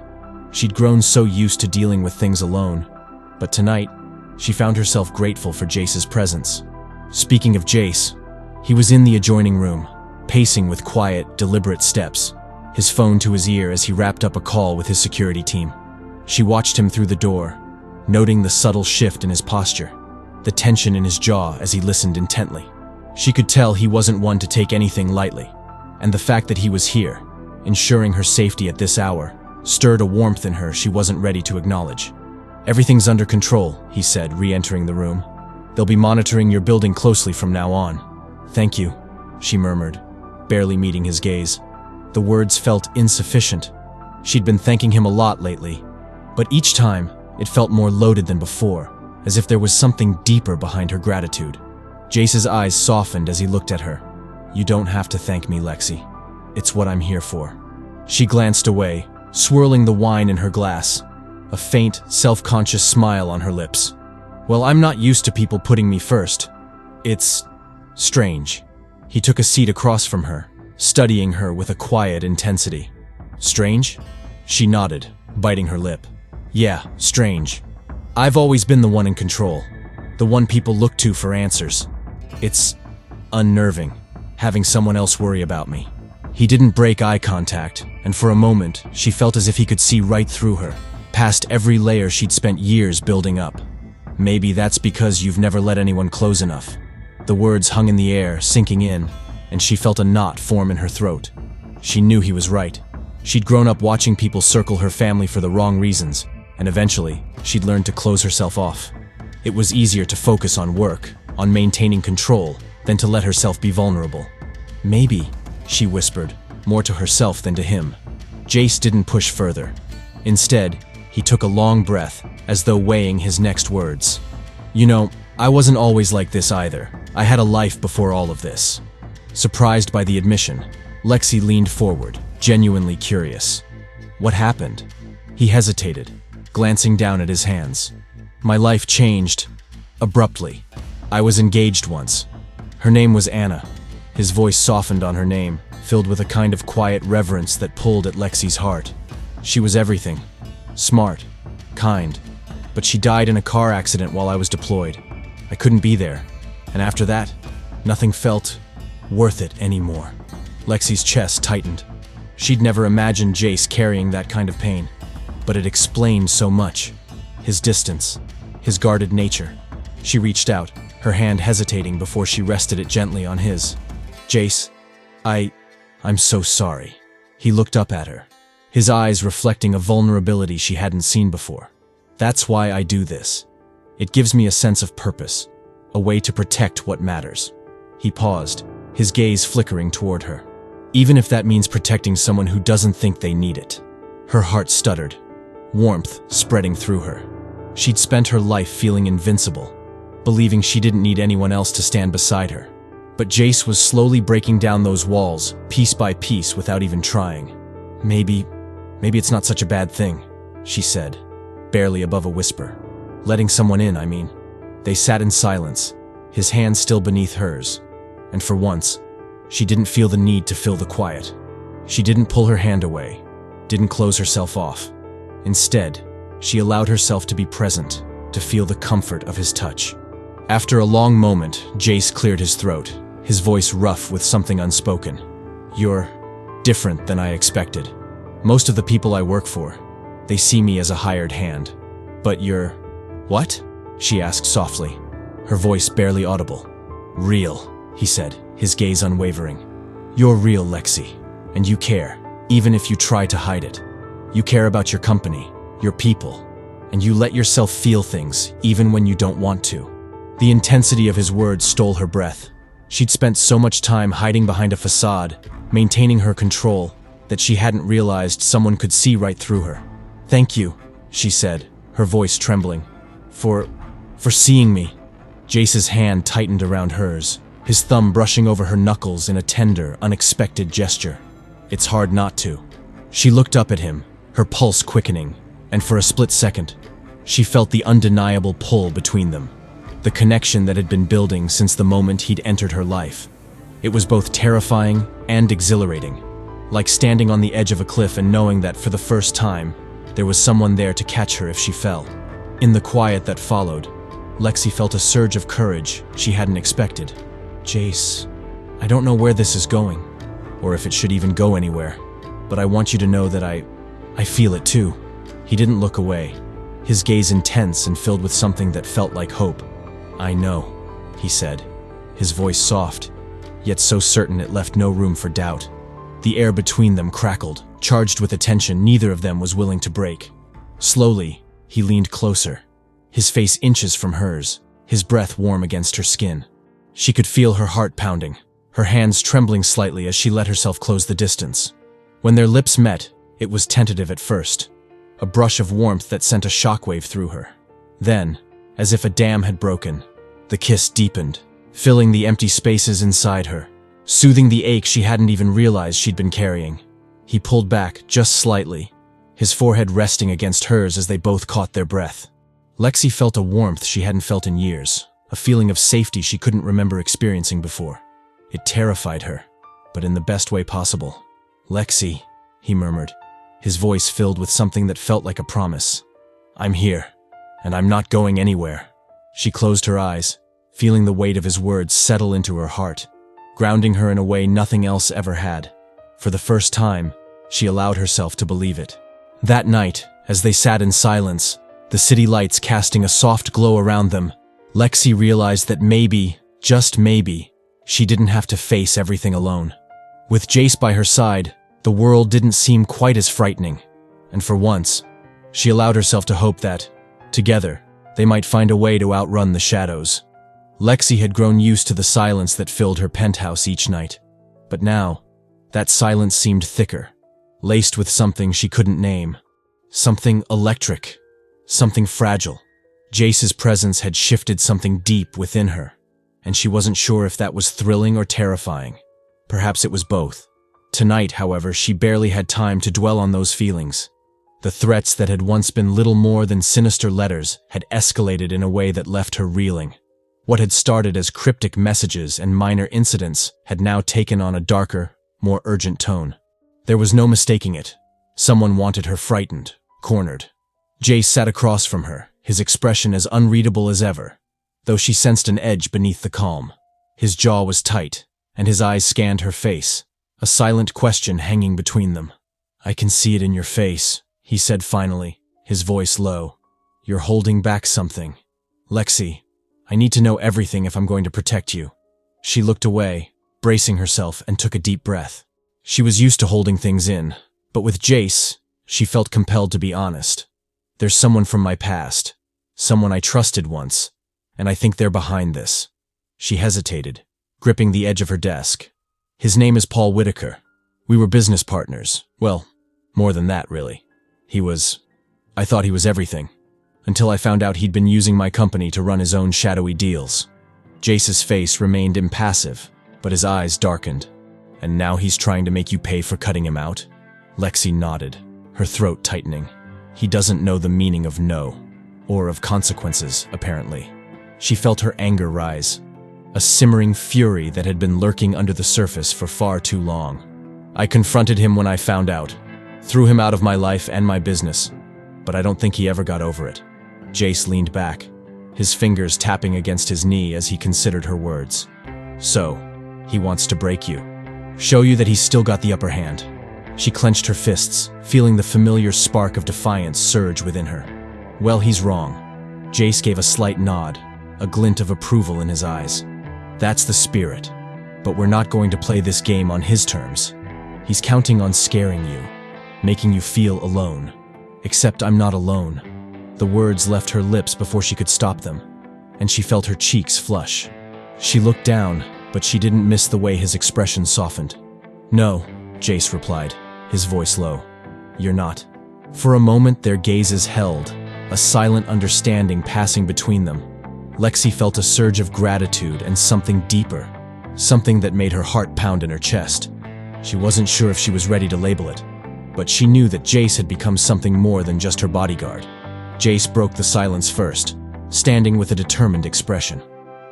She'd grown so used to dealing with things alone, but tonight, she found herself grateful for Jace's presence. Speaking of Jace, he was in the adjoining room, pacing with quiet, deliberate steps, his phone to his ear as he wrapped up a call with his security team. She watched him through the door, noting the subtle shift in his posture, the tension in his jaw as he listened intently. She could tell he wasn't one to take anything lightly, and the fact that he was here, ensuring her safety at this hour, stirred a warmth in her she wasn't ready to acknowledge. "Everything's under control," he said, re-entering the room. "They'll be monitoring your building closely from now on." "Thank you," she murmured, barely meeting his gaze. The words felt insufficient. She'd been thanking him a lot lately, but each time, it felt more loaded than before, as if there was something deeper behind her gratitude. Jace's eyes softened as he looked at her. "You don't have to thank me, Lexi. It's what I'm here for." She glanced away, swirling the wine in her glass, a faint, self-conscious smile on her lips. "Well, I'm not used to people putting me first. It's strange." He took a seat across from her, studying her with a quiet intensity. "Strange?" She nodded, biting her lip. "Yeah, strange. I've always been the one in control, the one people look to for answers. It's unnerving, having someone else worry about me." He didn't break eye contact, and for a moment, she felt as if he could see right through her, past every layer she'd spent years building up. "Maybe that's because you've never let anyone close enough." The words hung in the air, sinking in, and she felt a knot form in her throat. She knew he was right. She'd grown up watching people circle her family for the wrong reasons, and eventually, she'd learned to close herself off. It was easier to focus on work, on maintaining control, than to let herself be vulnerable. Maybe, she whispered, more to herself than to him. Jace didn't push further. Instead, he took a long breath, as though weighing his next words. You know, I wasn't always like this either. I had a life before all of this. Surprised by the admission, Lexi leaned forward, genuinely curious. What happened? He hesitated, glancing down at his hands. My life changed, abruptly. I was engaged once. Her name was Anna. His voice softened on her name, filled with a kind of quiet reverence that pulled at Lexi's heart. She was everything. Smart, kind, but she died in a car accident while I was deployed. I couldn't be there, and after that, nothing felt worth it anymore. Lexi's chest tightened. She'd never imagined Jace carrying that kind of pain, but it explained so much. His distance, his guarded nature. She reached out, her hand hesitating before she rested it gently on his. Jace, I'm so sorry. He looked up at her, his eyes reflecting a vulnerability she hadn't seen before. That's why I do this. It gives me a sense of purpose, a way to protect what matters. He paused, his gaze flickering toward her. Even if that means protecting someone who doesn't think they need it. Her heart stuttered, warmth spreading through her. She'd spent her life feeling invincible, believing she didn't need anyone else to stand beside her. But Jace was slowly breaking down those walls, piece by piece, without even trying. Maybe it's not such a bad thing, she said, barely above a whisper. Letting someone in, I mean. They sat in silence, his hand still beneath hers. And for once, she didn't feel the need to fill the quiet. She didn't pull her hand away, didn't close herself off. Instead, she allowed herself to be present, to feel the comfort of his touch. After a long moment, Jace cleared his throat, his voice rough with something unspoken. You're different than I expected. Most of the people I work for, they see me as a hired hand. But you're… what? She asked softly, her voice barely audible. Real, he said, his gaze unwavering. You're real, Lexi, and you care, even if you try to hide it. You care about your company, your people, and you let yourself feel things even when you don't want to. The intensity of his words stole her breath. She'd spent so much time hiding behind a facade, maintaining her control, that she hadn't realized someone could see right through her. Thank you, she said, her voice trembling. For seeing me. Jace's hand tightened around hers, his thumb brushing over her knuckles in a tender, unexpected gesture. It's hard not to. She looked up at him, her pulse quickening, and for a split second, she felt the undeniable pull between them. The connection that had been building since the moment he'd entered her life. It was both terrifying and exhilarating, like standing on the edge of a cliff and knowing that for the first time, there was someone there to catch her if she fell. In the quiet that followed, Lexi felt a surge of courage she hadn't expected. Jace, I don't know where this is going, or if it should even go anywhere, but I want you to know that I feel it too. He didn't look away, his gaze intense and filled with something that felt like hope. I know, he said, his voice soft, yet so certain it left no room for doubt. The air between them crackled, charged with a tension neither of them was willing to break. Slowly, he leaned closer, his face inches from hers, his breath warm against her skin. She could feel her heart pounding, her hands trembling slightly as she let herself close the distance. When their lips met, it was tentative at first, a brush of warmth that sent a shockwave through her. Then, as if a dam had broken, the kiss deepened, filling the empty spaces inside her, soothing the ache she hadn't even realized she'd been carrying. He pulled back just slightly, his forehead resting against hers as they both caught their breath. Lexi felt a warmth she hadn't felt in years, a feeling of safety she couldn't remember experiencing before. It terrified her, but in the best way possible. Lexi, he murmured, his voice filled with something that felt like a promise. I'm here, and I'm not going anywhere. She closed her eyes, feeling the weight of his words settle into her heart, grounding her in a way nothing else ever had. For the first time, she allowed herself to believe it. That night, as they sat in silence, the city lights casting a soft glow around them, Lexi realized that maybe, Just maybe, she didn't have to face everything alone. With Jace by her side, the world didn't seem quite as frightening, and for once, she allowed herself to hope that, together, they might find a way to outrun the shadows. Lexi had grown used to the silence that filled her penthouse each night, but now, that silence seemed thicker, laced with something she couldn't name. Something electric, something fragile. Jace's presence had shifted something deep within her, and she wasn't sure if that was thrilling or terrifying. Perhaps it was both. Tonight, however, she barely had time to dwell on those feelings. The threats that had once been little more than sinister letters had escalated in a way that left her reeling. What had started as cryptic messages and minor incidents had now taken on a darker, more urgent tone. There was no mistaking it. Someone wanted her frightened, cornered. Jace sat across from her, his expression as unreadable as ever, though she sensed an edge beneath the calm. His jaw was tight, and his eyes scanned her face, a silent question hanging between them. "I can see it in your face," he said finally, his voice low. "You're holding back something. Lexi, I need to know everything if I'm going to protect you." She looked away, bracing herself, and took a deep breath. She was used to holding things in, but with Jace, she felt compelled to be honest. "There's someone from my past, someone I trusted once, and I think they're behind this." She hesitated, gripping the edge of her desk. "His name is Paul Whitaker. We were business partners. Well, more than that, really. I thought he was everything, until I found out he'd been using my company to run his own shadowy deals." Jace's face remained impassive, but his eyes darkened. "And now he's trying to make you pay for cutting him out?" Lexi nodded, her throat tightening. "He doesn't know the meaning of no, or of consequences, apparently." She felt her anger rise, a simmering fury that had been lurking under the surface for far too long. "I confronted him when I found out, threw him out of my life and my business, but I don't think he ever got over it." Jace leaned back, his fingers tapping against his knee as he considered her words. "So, he wants to break you. Show you that he's still got the upper hand." She clenched her fists, feeling the familiar spark of defiance surge within her. "Well, he's wrong." Jace gave a slight nod, a glint of approval in his eyes. "That's the spirit. But we're not going to play this game on his terms. He's counting on scaring you, making you feel alone. Except I'm not alone." The words left her lips before she could stop them, and she felt her cheeks flush. She looked down, but she didn't miss the way his expression softened. "No," Jace replied, his voice low. "You're not." For a moment their gazes held, a silent understanding passing between them. Lexi felt a surge of gratitude and something deeper, something that made her heart pound in her chest. She wasn't sure if she was ready to label it, but she knew that Jace had become something more than just her bodyguard. Jace broke the silence first, standing with a determined expression.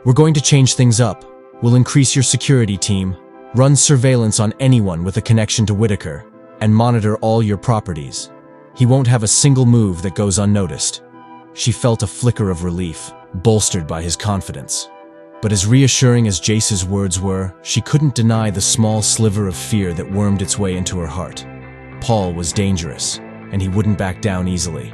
"We're going to change things up. We'll increase your security team, run surveillance on anyone with a connection to Whitaker, and monitor all your properties. He won't have a single move that goes unnoticed." She felt a flicker of relief, bolstered by his confidence. But as reassuring as Jace's words were, she couldn't deny the small sliver of fear that wormed its way into her heart. Paul was dangerous, and he wouldn't back down easily.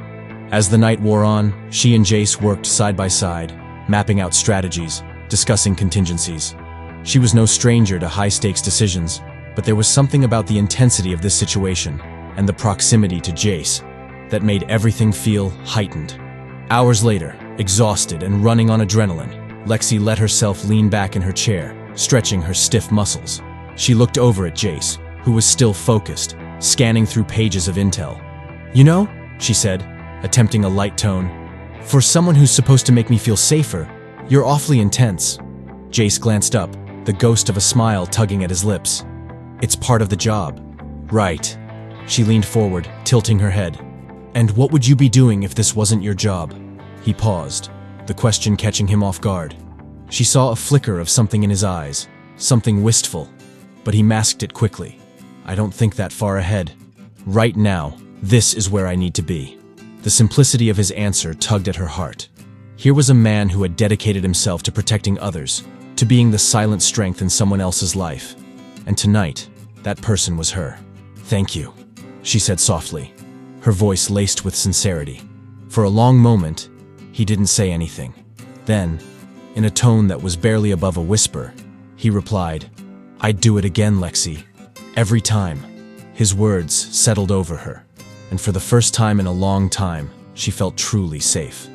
As the night wore on, she and Jace worked side by side, mapping out strategies, discussing contingencies. She was no stranger to high-stakes decisions, but there was something about the intensity of this situation and the proximity to Jace that made everything feel heightened. Hours later, exhausted and running on adrenaline, Lexi let herself lean back in her chair, stretching her stiff muscles. She looked over at Jace, who was still focused, scanning through pages of intel. "You know," she said, attempting a light tone, "for someone who's supposed to make me feel safer, you're awfully intense." Jace glanced up, the ghost of a smile tugging at his lips. "It's part of the job." "Right." She leaned forward, tilting her head. "And what would you be doing if this wasn't your job?" He paused, the question catching him off guard. She saw a flicker of something in his eyes, something wistful, but he masked it quickly. "I don't think that far ahead. Right now, this is where I need to be." The simplicity of his answer tugged at her heart. Here was a man who had dedicated himself to protecting others, to being the silent strength in someone else's life. And tonight, that person was her. "Thank you," she said softly, her voice laced with sincerity. For a long moment, he didn't say anything. Then, In a tone that was barely above a whisper, he replied, "I'd do it again, Lexi. Every time." His words settled over her, and for the first time in a long time, she felt truly safe.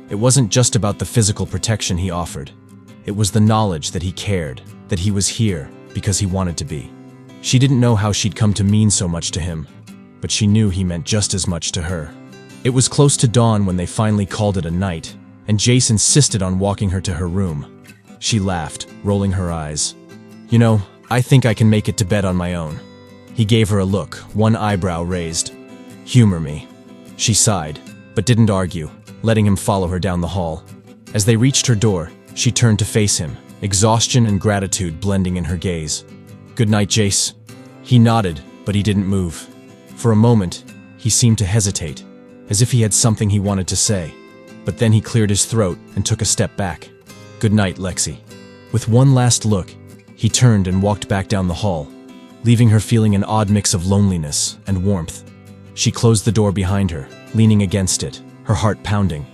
It wasn't just about the physical protection he offered. It was the knowledge that he cared, that he was here because he wanted to be. She didn't know how she'd come to mean so much to him, but she knew he meant just as much to her. It was close to dawn when they finally called it a night, and Jace insisted on walking her to her room. She laughed, rolling her eyes. "You know, I think I can make it to bed on my own." He gave her a look, one eyebrow raised. "Humor me." She sighed, but didn't argue, letting him follow her down the hall. As they reached her door, she turned to face him, exhaustion and gratitude blending in her gaze. "Good night, Jace." He nodded, but he didn't move. For a moment, he seemed to hesitate, as if he had something he wanted to say. But then he cleared his throat and took a step back. "Good night, Lexi." With one last look, he turned and walked back down the hall, leaving her feeling an odd mix of loneliness and warmth. She closed the door behind her, leaning against it, her heart pounding.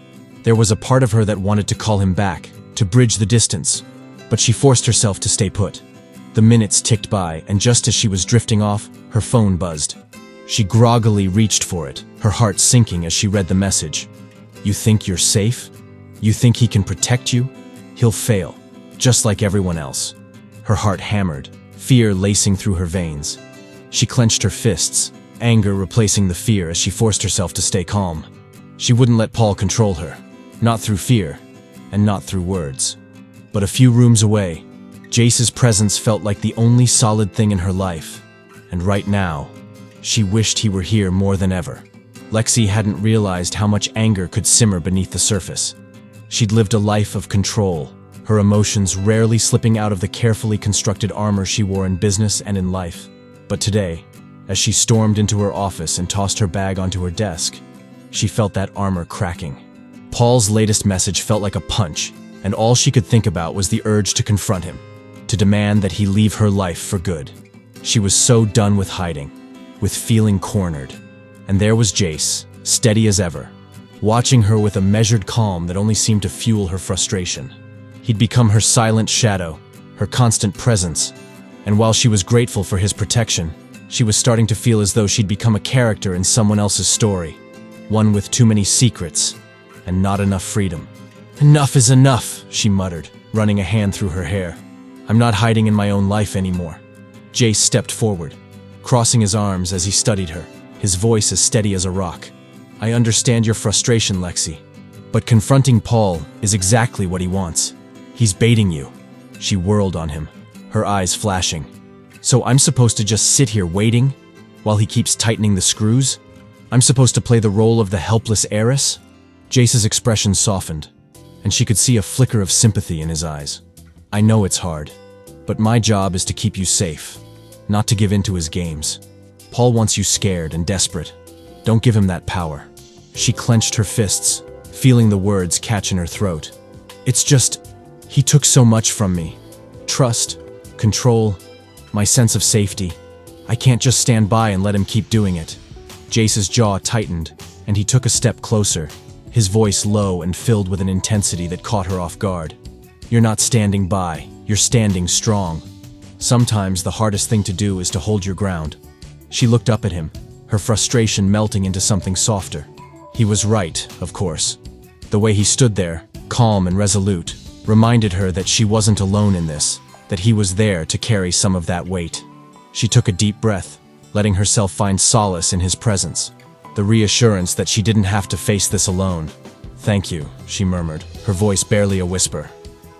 There was a part of her that wanted to call him back, to bridge the distance, but she forced herself to stay put. The minutes ticked by, and just as she was drifting off, her phone buzzed. She groggily reached for it, her heart sinking as she read the message. "You think you're safe? You think he can protect you? He'll fail, just like everyone else." Her heart hammered, fear lacing through her veins. She clenched her fists, anger replacing the fear as she forced herself to stay calm. She wouldn't let Paul control her, not through fear, and not through words. But a few rooms away, Jace's presence felt like the only solid thing in her life. And right now, she wished he were here more than ever. Lexi hadn't realized how much anger could simmer beneath the surface. She'd lived a life of control, her emotions rarely slipping out of the carefully constructed armor she wore in business and in life. But today, as she stormed into her office and tossed her bag onto her desk, she felt that armor cracking. Paul's latest message felt like a punch, and all she could think about was the urge to confront him, to demand that he leave her life for good. She was so done with hiding, with feeling cornered. And there was Jace, steady as ever, watching her with a measured calm that only seemed to fuel her frustration. He'd become her silent shadow, her constant presence, and while she was grateful for his protection, she was starting to feel as though she'd become a character in someone else's story, one with too many secrets and not enough freedom. "Enough is enough," she muttered, running a hand through her hair. "I'm not hiding in my own life anymore." Jace stepped forward, crossing his arms as he studied her, his voice as steady as a rock. "I understand your frustration, Lexi, but confronting Paul is exactly what he wants. He's baiting you." She whirled on him, her eyes flashing. "So I'm supposed to just sit here waiting while he keeps tightening the screws? I'm supposed to play the role of the helpless heiress?" Jace's expression softened, and she could see a flicker of sympathy in his eyes. "I know it's hard, but my job is to keep you safe, not to give in to his games. Paul wants you scared and desperate. Don't give him that power." She clenched her fists, feeling the words catch in her throat. "It's just, he took so much from me. Trust, control, my sense of safety. I can't just stand by and let him keep doing it." Jace's jaw tightened, and he took a step closer, his voice low and filled with an intensity that caught her off guard. "You're not standing by, you're standing strong. Sometimes the hardest thing to do is to hold your ground." She looked up at him, her frustration melting into something softer. He was right, of course. The way he stood there, calm and resolute, reminded her that she wasn't alone in this, that he was there to carry some of that weight. She took a deep breath, letting herself find solace in his presence, the reassurance that she didn't have to face this alone. "Thank you," she murmured, her voice barely a whisper.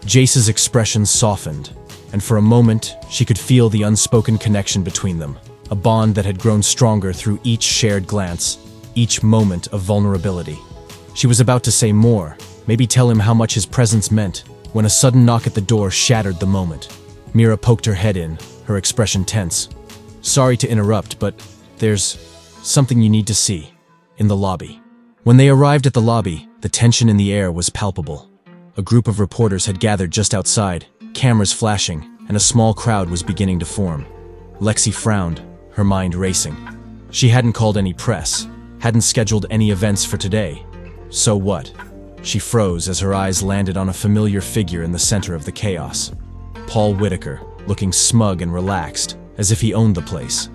Jace's expression softened, and for a moment, she could feel the unspoken connection between them, a bond that had grown stronger through each shared glance, each moment of vulnerability. She was about to say more, maybe tell him how much his presence meant, when a sudden knock at the door shattered the moment. Mira poked her head in, her expression tense. "Sorry to interrupt, but there's something you need to see." In the lobby. When they arrived at the lobby, the tension in the air was palpable. A group of reporters had gathered just outside, cameras flashing, and a small crowd was beginning to form. Lexi frowned, her mind racing. She hadn't called any press, hadn't scheduled any events for today. So what? She froze as her eyes landed on a familiar figure in the center of the chaos. Paul Whitaker, looking smug and relaxed, as if he owned the place.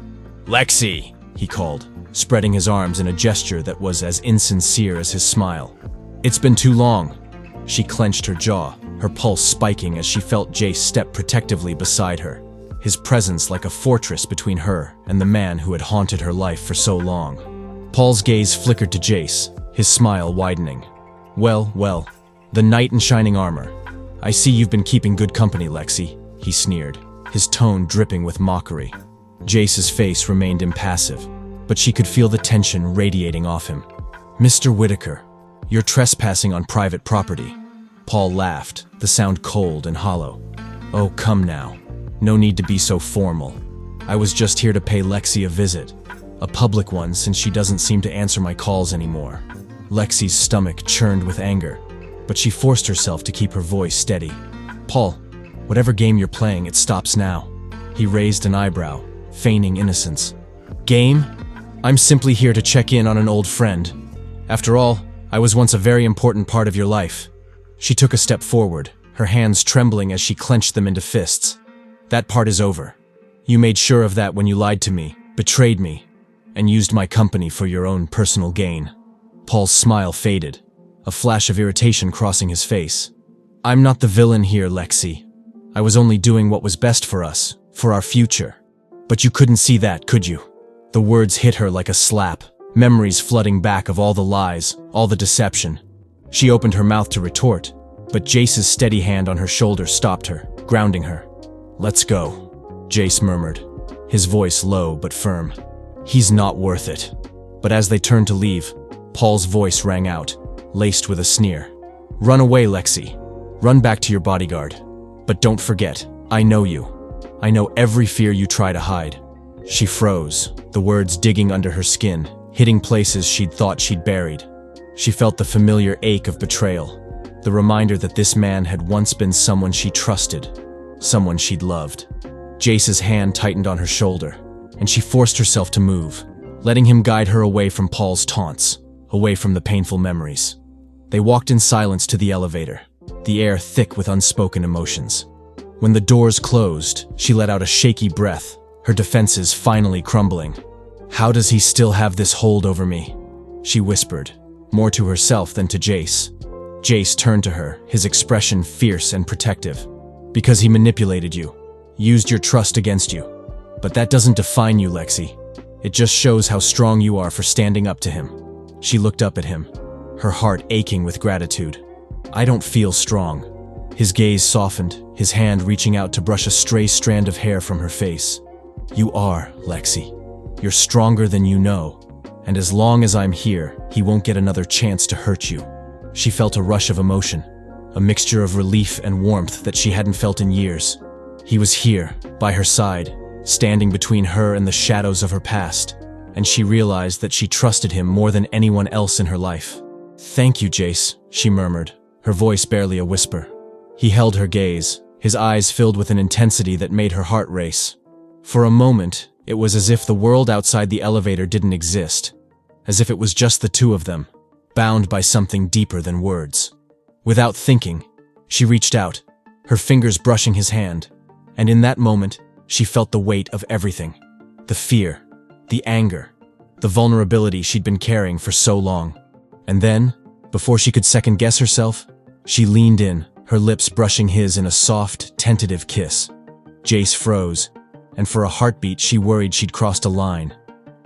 "Lexi!" he called, spreading his arms in a gesture that was as insincere as his smile. "It's been too long." She clenched her jaw, her pulse spiking as she felt Jace step protectively beside her, his presence like a fortress between her and the man who had haunted her life for so long. Paul's gaze flickered to Jace, his smile widening. Well, the knight in shining armor. I see you've been keeping good company, Lexi," he sneered, his tone dripping with mockery. Jace's face remained impassive, but she could feel the tension radiating off him. "Mr. Whitaker, you're trespassing on private property." Paul laughed, the sound cold and hollow. "Oh, come now. No need to be so formal. I was just here to pay Lexi a visit. A public one since she doesn't seem to answer my calls anymore." Lexi's stomach churned with anger, but she forced herself to keep her voice steady. "Paul, whatever game you're playing, it stops now." He raised an eyebrow, feigning innocence. "Game? I'm simply here to check in on an old friend. After all, I was once a very important part of your life." She took a step forward, her hands trembling as she clenched them into fists. "That part is over. You made sure of that when you lied to me, betrayed me, and used my company for your own personal gain." Paul's smile faded, a flash of irritation crossing his face. "I'm not the villain here, Lexi. I was only doing what was best for us, for our future. But you couldn't see that, could you?" The words hit her like a slap, memories flooding back of all the lies, all the deception. She opened her mouth to retort, but Jace's steady hand on her shoulder stopped her, grounding her. "Let's go," Jace murmured, his voice low but firm. "He's not worth it." But as they turned to leave, Paul's voice rang out, laced with a sneer. "Run away, Lexi. Run back to your bodyguard. But don't forget, I know you. I know every fear you try to hide." She froze, the words digging under her skin, hitting places she'd thought she'd buried. She felt the familiar ache of betrayal, the reminder that this man had once been someone she trusted, someone she'd loved. Jace's hand tightened on her shoulder, and she forced herself to move, letting him guide her away from Paul's taunts, away from the painful memories. They walked in silence to the elevator, the air thick with unspoken emotions. When the doors closed, she let out a shaky breath, her defenses finally crumbling. "How does he still have this hold over me?" she whispered, more to herself than to Jace. Jace turned to her, his expression fierce and protective. "Because he manipulated you, used your trust against you. But that doesn't define you, Lexi. It just shows how strong you are for standing up to him." She looked up at him, her heart aching with gratitude. "I don't feel strong." His gaze softened, his hand reaching out to brush a stray strand of hair from her face. "You are, Lexi. You're stronger than you know. And as long as I'm here, he won't get another chance to hurt you." She felt a rush of emotion, a mixture of relief and warmth that she hadn't felt in years. He was here, by her side, standing between her and the shadows of her past, and she realized that she trusted him more than anyone else in her life. "Thank you, Jace," she murmured, her voice barely a whisper. He held her gaze, his eyes filled with an intensity that made her heart race. For a moment, it was as if the world outside the elevator didn't exist, as if it was just the two of them, bound by something deeper than words. Without thinking, she reached out, her fingers brushing his hand, and in that moment, she felt the weight of everything. The fear, the anger, the vulnerability she'd been carrying for so long. And then, before she could second-guess herself, she leaned in, her lips brushing his in a soft, tentative kiss. Jace froze, and for a heartbeat she worried she'd crossed a line.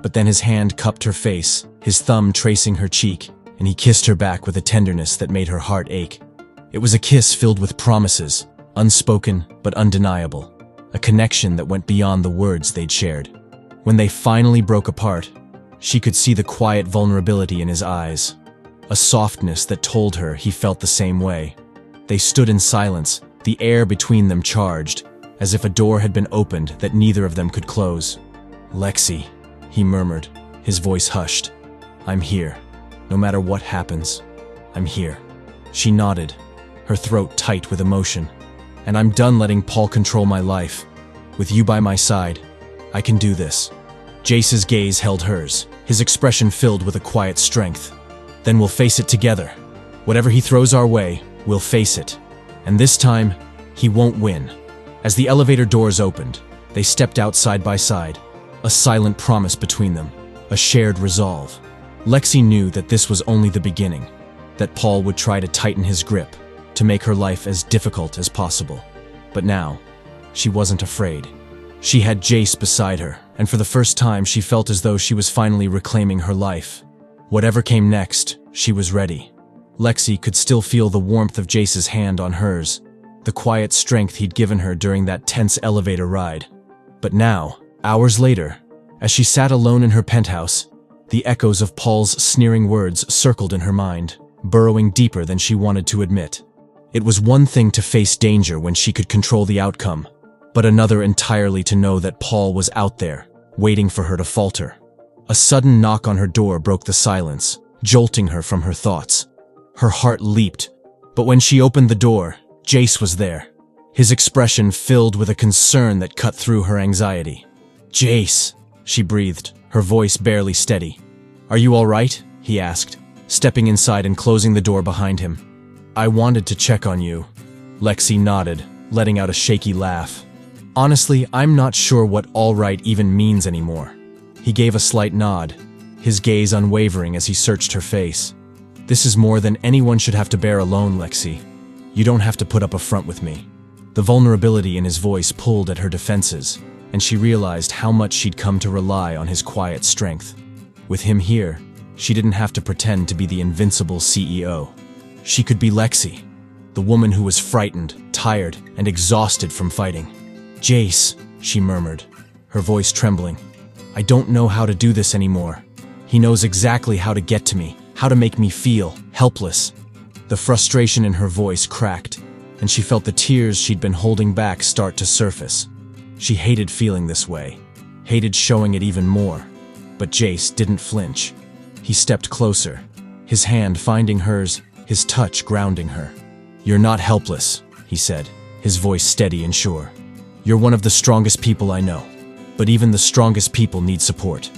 But then his hand cupped her face, his thumb tracing her cheek, and he kissed her back with a tenderness that made her heart ache. It was a kiss filled with promises, unspoken but undeniable, a connection that went beyond the words they'd shared. When they finally broke apart, she could see the quiet vulnerability in his eyes, a softness that told her he felt the same way. They stood in silence, the air between them charged, as if a door had been opened that neither of them could close. "Lexi," he murmured, his voice hushed. "I'm here. No matter what happens, I'm here." She nodded, her throat tight with emotion. "And I'm done letting Paul control my life. With you by my side, I can do this." Jace's gaze held hers, his expression filled with a quiet strength. "Then we'll face it together," Whatever he throws our way, we'll face it. And this time, he won't win. As the elevator doors opened, they stepped out side by side, a silent promise between them, a shared resolve. Lexi knew that this was only the beginning, that Paul would try to tighten his grip, to make her life as difficult as possible. But now, she wasn't afraid. She had Jace beside her, and for the first time she felt as though she was finally reclaiming her life. Whatever came next, she was ready. Lexi could still feel the warmth of Jace's hand on hers, the quiet strength he'd given her during that tense elevator ride. But now, hours later, as she sat alone in her penthouse, the echoes of Paul's sneering words circled in her mind, burrowing deeper than she wanted to admit. It was one thing to face danger when she could control the outcome, but another entirely to know that Paul was out there, waiting for her to falter. A sudden knock on her door broke the silence, jolting her from her thoughts. Her heart leaped, but when she opened the door, Jace was there, his expression filled with a concern that cut through her anxiety. "Jace," she breathed, her voice barely steady. "Are you all right?" he asked, stepping inside and closing the door behind him. "I wanted to check on you." Lexi nodded, letting out a shaky laugh. "Honestly, I'm not sure what all right even means anymore." He gave a slight nod, his gaze unwavering as he searched her face. "This is more than anyone should have to bear alone, Lexi. You don't have to put up a front with me." The vulnerability in his voice pulled at her defenses, and she realized how much she'd come to rely on his quiet strength. With him here, she didn't have to pretend to be the invincible CEO. She could be Lexi, the woman who was frightened, tired, and exhausted from fighting. "Jace," she murmured, her voice trembling. "I don't know how to do this anymore. He knows exactly how to get to me, how to make me feel helpless." The frustration in her voice cracked, and she felt the tears she'd been holding back start to surface. She hated feeling this way, hated showing it even more. But Jace didn't flinch. He stepped closer, his hand finding hers, his touch grounding her. "You're not helpless," he said, his voice steady and sure. "You're one of the strongest people I know. But even the strongest people need support."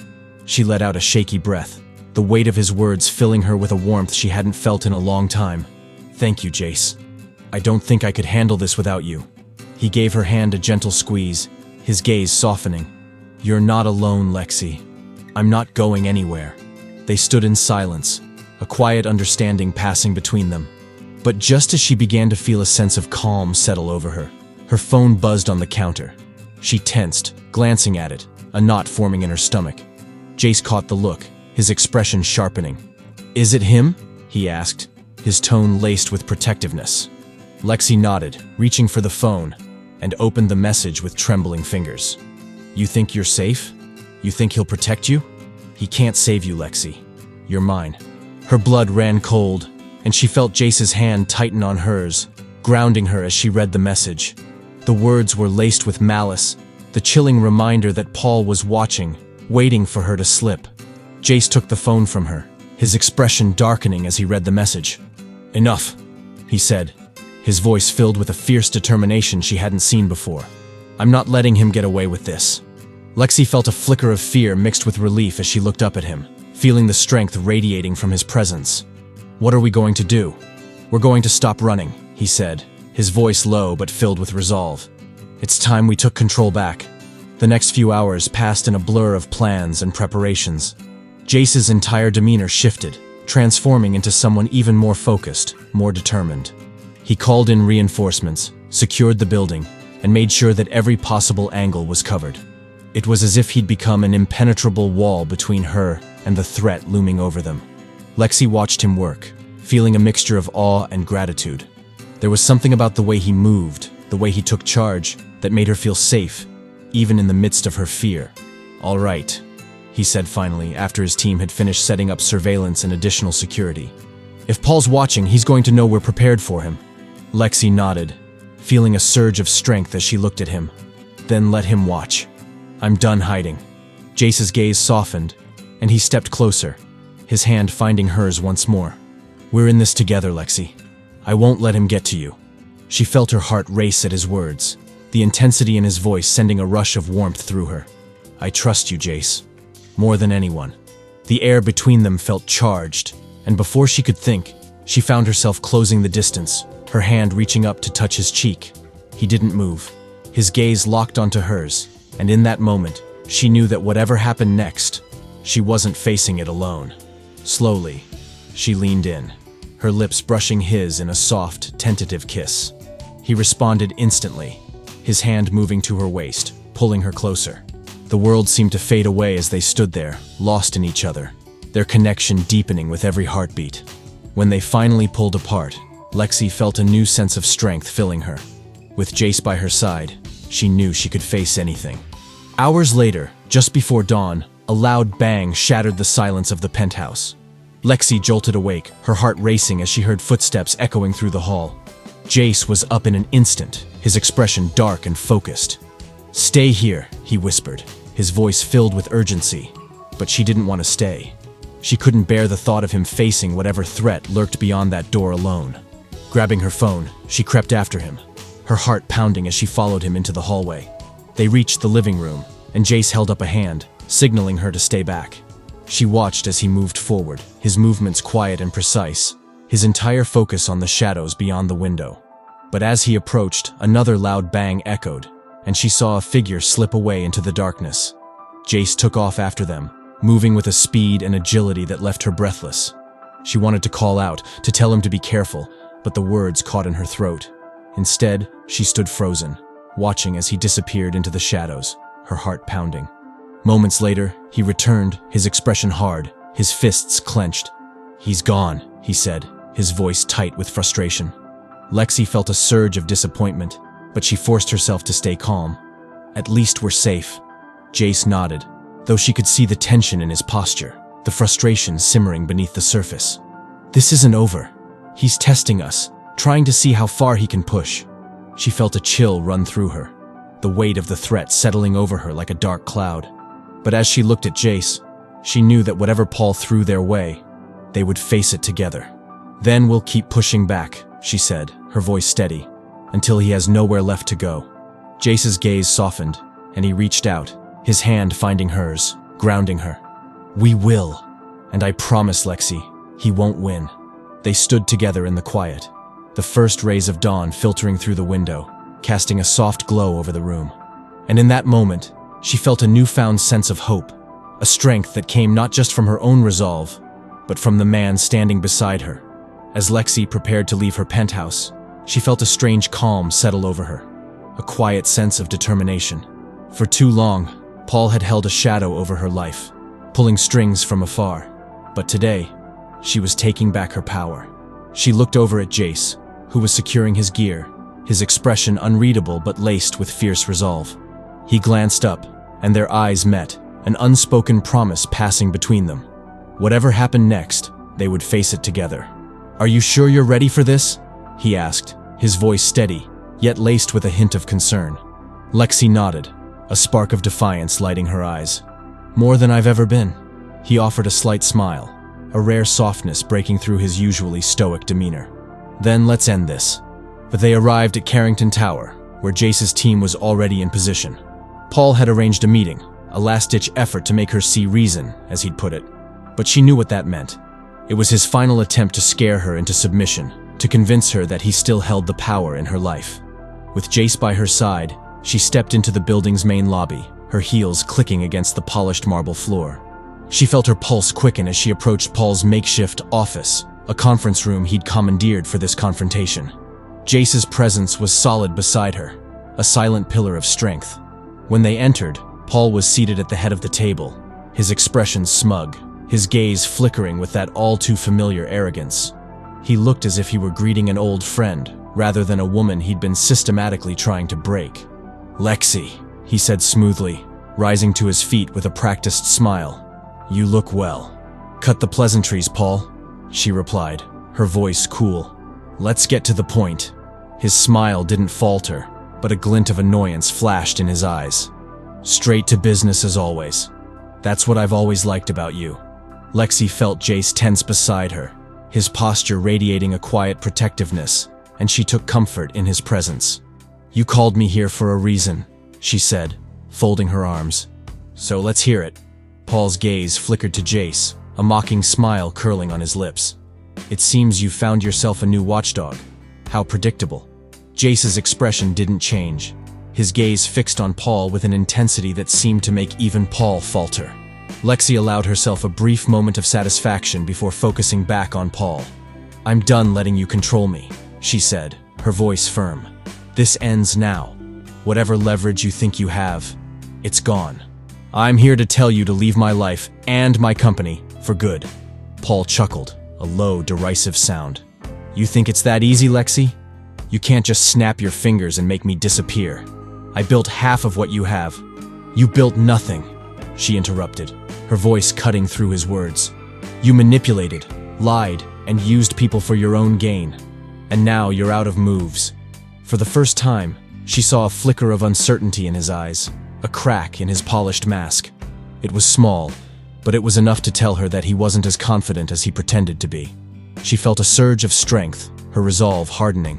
She let out a shaky breath, the weight of his words filling her with a warmth she hadn't felt in a long time. "Thank you, Jace. I don't think I could handle this without you." He gave her hand a gentle squeeze, his gaze softening. "You're not alone, Lexi. I'm not going anywhere." They stood in silence, a quiet understanding passing between them. But just as she began to feel a sense of calm settle over her, her phone buzzed on the counter. She tensed, glancing at it, a knot forming in her stomach. Jace caught the look, his expression sharpening. "Is it him?" he asked, his tone laced with protectiveness. Lexi nodded, reaching for the phone, and opened the message with trembling fingers. "You think you're safe? You think he'll protect you? He can't save you, Lexi. You're mine." Her blood ran cold, and she felt Jace's hand tighten on hers, grounding her as she read the message. The words were laced with malice, the chilling reminder that Paul was watching, waiting for her to slip. Jace took the phone from her, his expression darkening as he read the message. "Enough," he said, his voice filled with a fierce determination she hadn't seen before. "I'm not letting him get away with this." Lexi felt a flicker of fear mixed with relief as she looked up at him, feeling the strength radiating from his presence. "What are we going to do?" "We're going to stop running," he said, his voice low but filled with resolve. "It's time we took control back." The next few hours passed in a blur of plans and preparations. Jace's entire demeanor shifted, transforming into someone even more focused, more determined. He called in reinforcements, secured the building, and made sure that every possible angle was covered. It was as if he'd become an impenetrable wall between her and the threat looming over them. Lexi watched him work, feeling a mixture of awe and gratitude. There was something about the way he moved, the way he took charge, that made her feel safe, even in the midst of her fear. "All right," he said finally, after his team had finished setting up surveillance and additional security. "If Paul's watching, he's going to know we're prepared for him." Lexi nodded, feeling a surge of strength as she looked at him. "Then let him watch. I'm done hiding." Jace's gaze softened, and he stepped closer, his hand finding hers once more. "We're in this together, Lexi. I won't let him get to you." She felt her heart race at his words, the intensity in his voice sending a rush of warmth through her. "I trust you, Jace. More than anyone." The air between them felt charged, and before she could think, She found herself closing the distance, her hand reaching up to touch his cheek. He didn't move. His gaze locked onto hers, and in that moment, she knew that whatever happened next, she wasn't facing it alone. Slowly, she leaned in, her lips brushing his in a soft, tentative kiss. He responded instantly, his hand moving to her waist, pulling her closer. The world seemed to fade away as they stood there, lost in each other, their connection deepening with every heartbeat. When they finally pulled apart, Lexi felt a new sense of strength filling her. With Jace by her side, she knew she could face anything. Hours later, just before dawn, a loud bang shattered the silence of the penthouse. Lexi jolted awake, her heart racing as she heard footsteps echoing through the hall. Jace was up in an instant, his expression dark and focused. "Stay here," he whispered, his voice filled with urgency. But she didn't want to stay. She couldn't bear the thought of him facing whatever threat lurked beyond that door alone. Grabbing her phone, she crept after him, her heart pounding as she followed him into the hallway. They reached the living room, and Jace held up a hand, signaling her to stay back. She watched as he moved forward, his movements quiet and precise, his entire focus on the shadows beyond the window. But as he approached, another loud bang echoed, and she saw a figure slip away into the darkness. Jace took off after them, moving with a speed and agility that left her breathless. She wanted to call out, to tell him to be careful, but the words caught in her throat. Instead, she stood frozen, watching as he disappeared into the shadows, her heart pounding. Moments later, he returned, his expression hard, his fists clenched. "He's gone," he said, his voice tight with frustration. Lexi felt a surge of disappointment, but she forced herself to stay calm. "At least we're safe." Jace nodded, though she could see the tension in his posture, the frustration simmering beneath the surface. "This isn't over. He's testing us, trying to see how far he can push." She felt a chill run through her, the weight of the threat settling over her like a dark cloud. But as she looked at Jace, she knew that whatever Paul threw their way, they would face it together. "Then we'll keep pushing back," she said, her voice steady, "until he has nowhere left to go." Jace's gaze softened, and he reached out, his hand finding hers, grounding her. "We will. And I promise, Lexi, he won't win." They stood together in the quiet, the first rays of dawn filtering through the window, casting a soft glow over the room. And in that moment, she felt a newfound sense of hope, a strength that came not just from her own resolve, but from the man standing beside her. As Lexi prepared to leave her penthouse, she felt a strange calm settle over her, a quiet sense of determination. For too long, Paul had held a shadow over her life, pulling strings from afar. But today, she was taking back her power. She looked over at Jace, who was securing his gear, his expression unreadable but laced with fierce resolve. He glanced up, and their eyes met, an unspoken promise passing between them. Whatever happened next, they would face it together. "Are you sure you're ready for this?" he asked, his voice steady, yet laced with a hint of concern. Lexi nodded, a spark of defiance lighting her eyes. "More than I've ever been." He offered a slight smile, a rare softness breaking through his usually stoic demeanor. "Then let's end this." But they arrived at Carrington Tower, where Jace's team was already in position. Paul had arranged a meeting, a last-ditch effort to make her see reason, as he'd put it. But she knew what that meant. It was his final attempt to scare her into submission, to convince her that he still held the power in her life. With Jace by her side, she stepped into the building's main lobby, her heels clicking against the polished marble floor. She felt her pulse quicken as she approached Paul's makeshift office, a conference room he'd commandeered for this confrontation. Jace's presence was solid beside her, a silent pillar of strength. When they entered, Paul was seated at the head of the table, his expression smug, his gaze flickering with that all-too-familiar arrogance. He looked as if he were greeting an old friend, rather than a woman he'd been systematically trying to break. "Lexi," he said smoothly, rising to his feet with a practiced smile. "You look well." "Cut the pleasantries, Paul," she replied, her voice cool. "Let's get to the point." His smile didn't falter, but a glint of annoyance flashed in his eyes. "Straight to business as always. That's what I've always liked about you." Lexi felt Jace tense beside her, his posture radiating a quiet protectiveness, and she took comfort in his presence. "You called me here for a reason," she said, folding her arms. "So let's hear it." Paul's gaze flickered to Jace, a mocking smile curling on his lips. It seems you found yourself a new watchdog. How predictable. Jace's expression didn't change, his gaze fixed on Paul with an intensity that seemed to make even Paul falter. Lexi allowed herself a brief moment of satisfaction before focusing back on Paul. "I'm done letting you control me," she said, her voice firm. "This ends now. Whatever leverage you think you have, it's gone. I'm here to tell you to leave my life and my company for good." Paul chuckled, a low, derisive sound. "You think it's that easy, Lexi? You can't just snap your fingers and make me disappear. I built half of what you have." "You built nothing," she interrupted, her voice cutting through his words. "You manipulated, lied, and used people for your own gain. And now you're out of moves." For the first time, she saw a flicker of uncertainty in his eyes, a crack in his polished mask. It was small, but it was enough to tell her that he wasn't as confident as he pretended to be. She felt a surge of strength, her resolve hardening.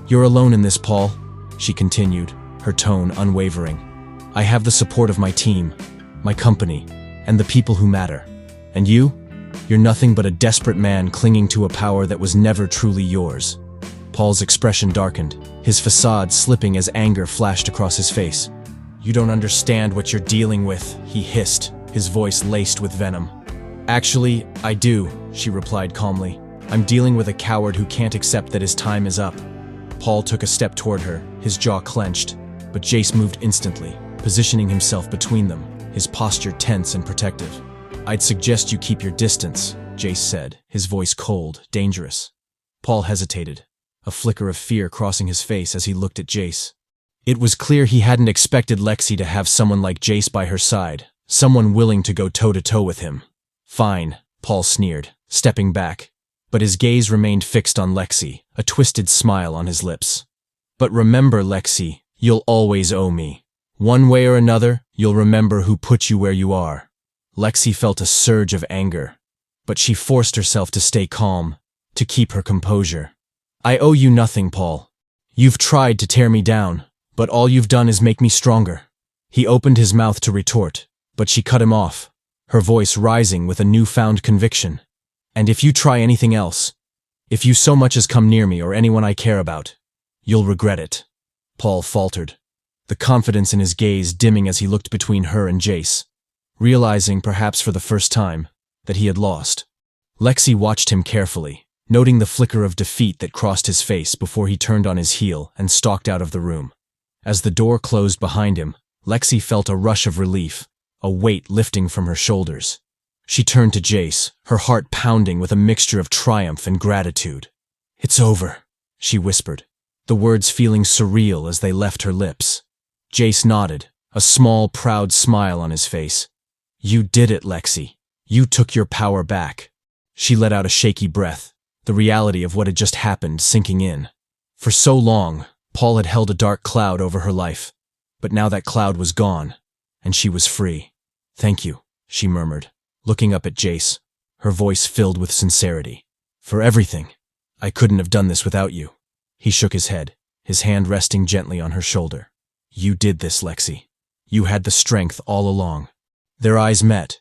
"You're alone in this, Paul," she continued, her tone unwavering. "I have the support of my team, my company, and the people who matter. And you? You're nothing but a desperate man clinging to a power that was never truly yours." Paul's expression darkened, his facade slipping as anger flashed across his face. "You don't understand what you're dealing with," he hissed, his voice laced with venom. "Actually, I do," she replied calmly. "I'm dealing with a coward who can't accept that his time is up." Paul took a step toward her, his jaw clenched, but Jace moved instantly, positioning himself between them, his posture tense and protective. "I'd suggest you keep your distance," Jace said, his voice cold, dangerous. Paul hesitated, a flicker of fear crossing his face as he looked at Jace. It was clear he hadn't expected Lexi to have someone like Jace by her side, someone willing to go toe-to-toe with him. "Fine," Paul sneered, stepping back, but his gaze remained fixed on Lexi, a twisted smile on his lips. "But remember, Lexi, you'll always owe me. One way or another, you'll remember who put you where you are." Lexi felt a surge of anger, but she forced herself to stay calm, to keep her composure. "I owe you nothing, Paul. You've tried to tear me down, but all you've done is make me stronger." He opened his mouth to retort, but she cut him off, her voice rising with a newfound conviction. "And if you try anything else, if you so much as come near me or anyone I care about, you'll regret it." Paul faltered, the confidence in his gaze dimming as he looked between her and Jace, realizing, perhaps for the first time, that he had lost. Lexi watched him carefully, noting the flicker of defeat that crossed his face before he turned on his heel and stalked out of the room. As the door closed behind him, Lexi felt a rush of relief, a weight lifting from her shoulders. She turned to Jace, her heart pounding with a mixture of triumph and gratitude. "It's over," she whispered, the words feeling surreal as they left her lips. Jace nodded, a small, proud smile on his face. "You did it, Lexi. You took your power back." She let out a shaky breath, the reality of what had just happened sinking in. For so long, Paul had held a dark cloud over her life, but now that cloud was gone, and she was free. "Thank you," she murmured, looking up at Jace, her voice filled with sincerity. "For everything. I couldn't have done this without you." He shook his head, his hand resting gently on her shoulder. "You did this, Lexi. You had the strength all along." Their eyes met,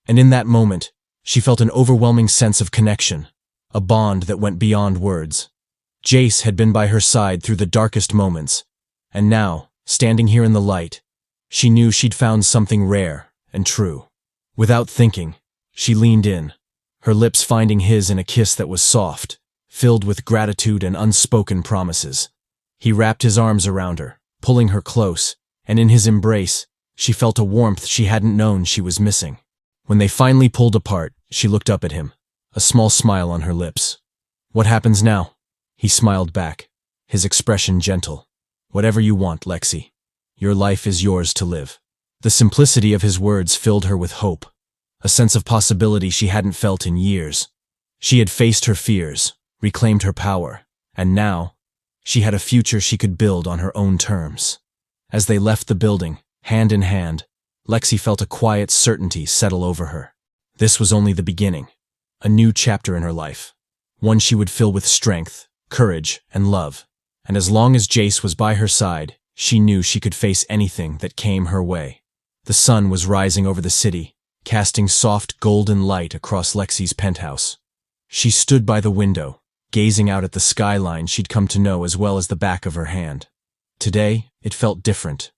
and in that moment, she felt an overwhelming sense of connection, a bond that went beyond words. Jace had been by her side through the darkest moments, and now, standing here in the light, she knew she'd found something rare and true. Without thinking, she leaned in, her lips finding his in a kiss that was soft, filled with gratitude and unspoken promises. He wrapped his arms around her, pulling her close, and in his embrace, she felt a warmth she hadn't known she was missing. When they finally pulled apart, she looked up at him, a small smile on her lips. "What happens now?" He smiled back, his expression gentle. "Whatever you want, Lexi. Your life is yours to live." The simplicity of his words filled her with hope, a sense of possibility she hadn't felt in years. She had faced her fears, reclaimed her power, and now, she had a future she could build on her own terms. As they left the building, hand in hand, Lexi felt a quiet certainty settle over her. This was only the beginning, a new chapter in her life, one she would fill with strength, courage, and love. And as long as Jace was by her side, she knew she could face anything that came her way. The sun was rising over the city, casting soft golden light across Lexi's penthouse. She stood by the window, gazing out at the skyline she'd come to know as well as the back of her hand. Today, it felt different.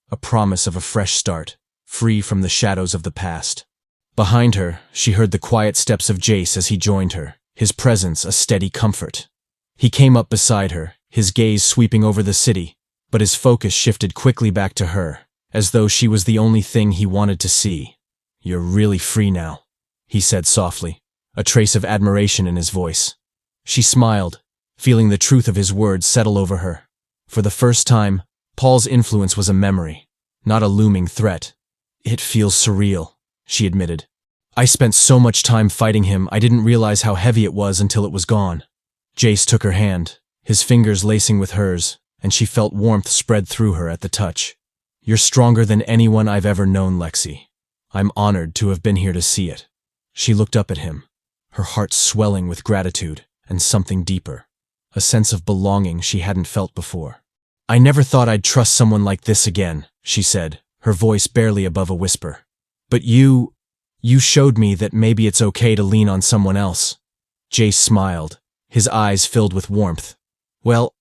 A promise of a fresh start, free from the shadows of the past. Behind her, she heard the quiet steps of Jace as he joined her, his presence a steady comfort. He came up beside her, his gaze sweeping over the city, but his focus shifted quickly back to her, as though she was the only thing he wanted to see. "You're really free now," he said softly, a trace of admiration in his voice. She smiled, feeling the truth of his words settle over her. For the first time, Paul's influence was a memory, not a looming threat. "It feels surreal," she admitted. "I spent so much time fighting him I didn't realize how heavy it was until it was gone." Jace took her hand, his fingers lacing with hers, and she felt warmth spread through her at the touch. "You're stronger than anyone I've ever known, Lexi. I'm honored to have been here to see it." She looked up at him, her heart swelling with gratitude and something deeper, a sense of belonging she hadn't felt before. "I never thought I'd trust someone like this again," she said, her voice barely above a whisper. "But you showed me that maybe it's okay to lean on someone else." Jace smiled, his eyes filled with warmth. "Well,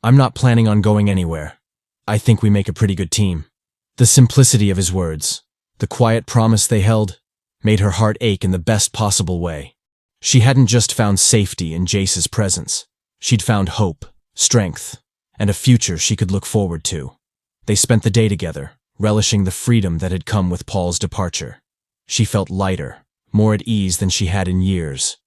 I'm not planning on going anywhere. I think we make a pretty good team." The simplicity of his words, the quiet promise they held, made her heart ache in the best possible way. She hadn't just found safety in Jace's presence. She'd found hope, strength, and a future she could look forward to. They spent the day together, relishing the freedom that had come with Paul's departure. She felt lighter, more at ease than she had in years.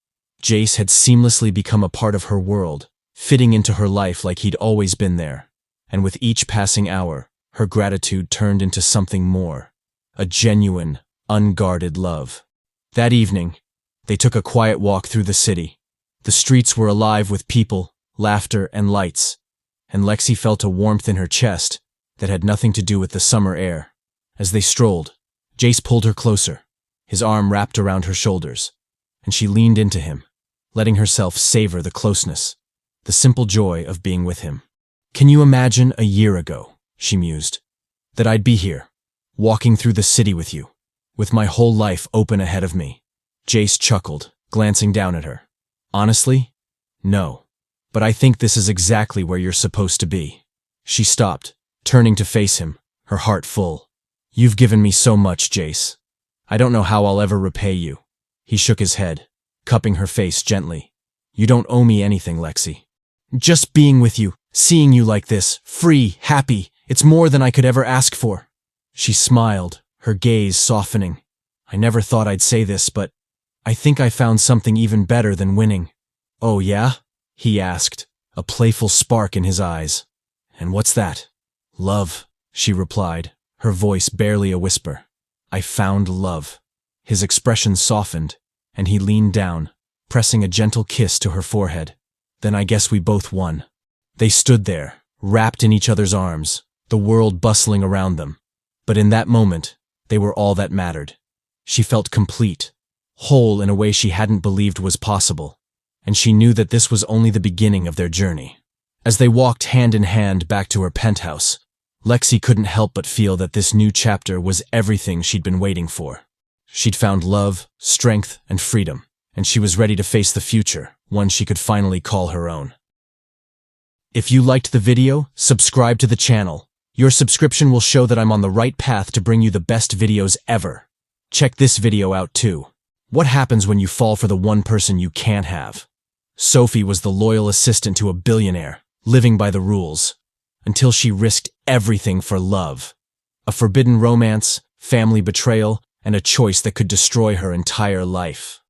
Jace had seamlessly become a part of her world, fitting into her life like he'd always been there. And with each passing hour, her gratitude turned into something more, a genuine, unguarded love. That evening, they took a quiet walk through the city. The streets were alive with people, laughter, and lights, and Lexi felt a warmth in her chest that had nothing to do with the summer air. As they strolled, Jace pulled her closer, his arm wrapped around her shoulders, and she leaned into him, letting herself savor the closeness, the simple joy of being with him. "Can you imagine a year ago," she mused, "that I'd be here, walking through the city with you, with my whole life open ahead of me?" Jace chuckled, glancing down at her. "Honestly, no. But I think this is exactly where you're supposed to be." She stopped, turning to face him, her heart full. "You've given me so much, Jace. I don't know how I'll ever repay you." He shook his head, cupping her face gently. "You don't owe me anything, Lexi. Just being with you, seeing you like this, free, happy, it's more than I could ever ask for." She smiled, her gaze softening. "I never thought I'd say this, but I think I found something even better than winning." "Oh yeah?" he asked, a playful spark in his eyes. "And what's that?" "Love," she replied, her voice barely a whisper. "I found love." His expression softened, and he leaned down, pressing a gentle kiss to her forehead. "Then I guess we both won." They stood there, wrapped in each other's arms, the world bustling around them. But in that moment, they were all that mattered. She felt complete, whole in a way she hadn't believed was possible, and she knew that this was only the beginning of their journey. As they walked hand in hand back to her penthouse, Lexi couldn't help but feel that this new chapter was everything she'd been waiting for. She'd found love, strength, and freedom, and she was ready to face the future, one she could finally call her own. If you liked the video, subscribe to the channel. Your subscription will show that I'm on the right path to bring you the best videos ever. Check this video out too. What happens when you fall for the one person you can't have? Sophie was the loyal assistant to a billionaire, living by the rules, until she risked everything for love. A forbidden romance, family betrayal, and a choice that could destroy her entire life.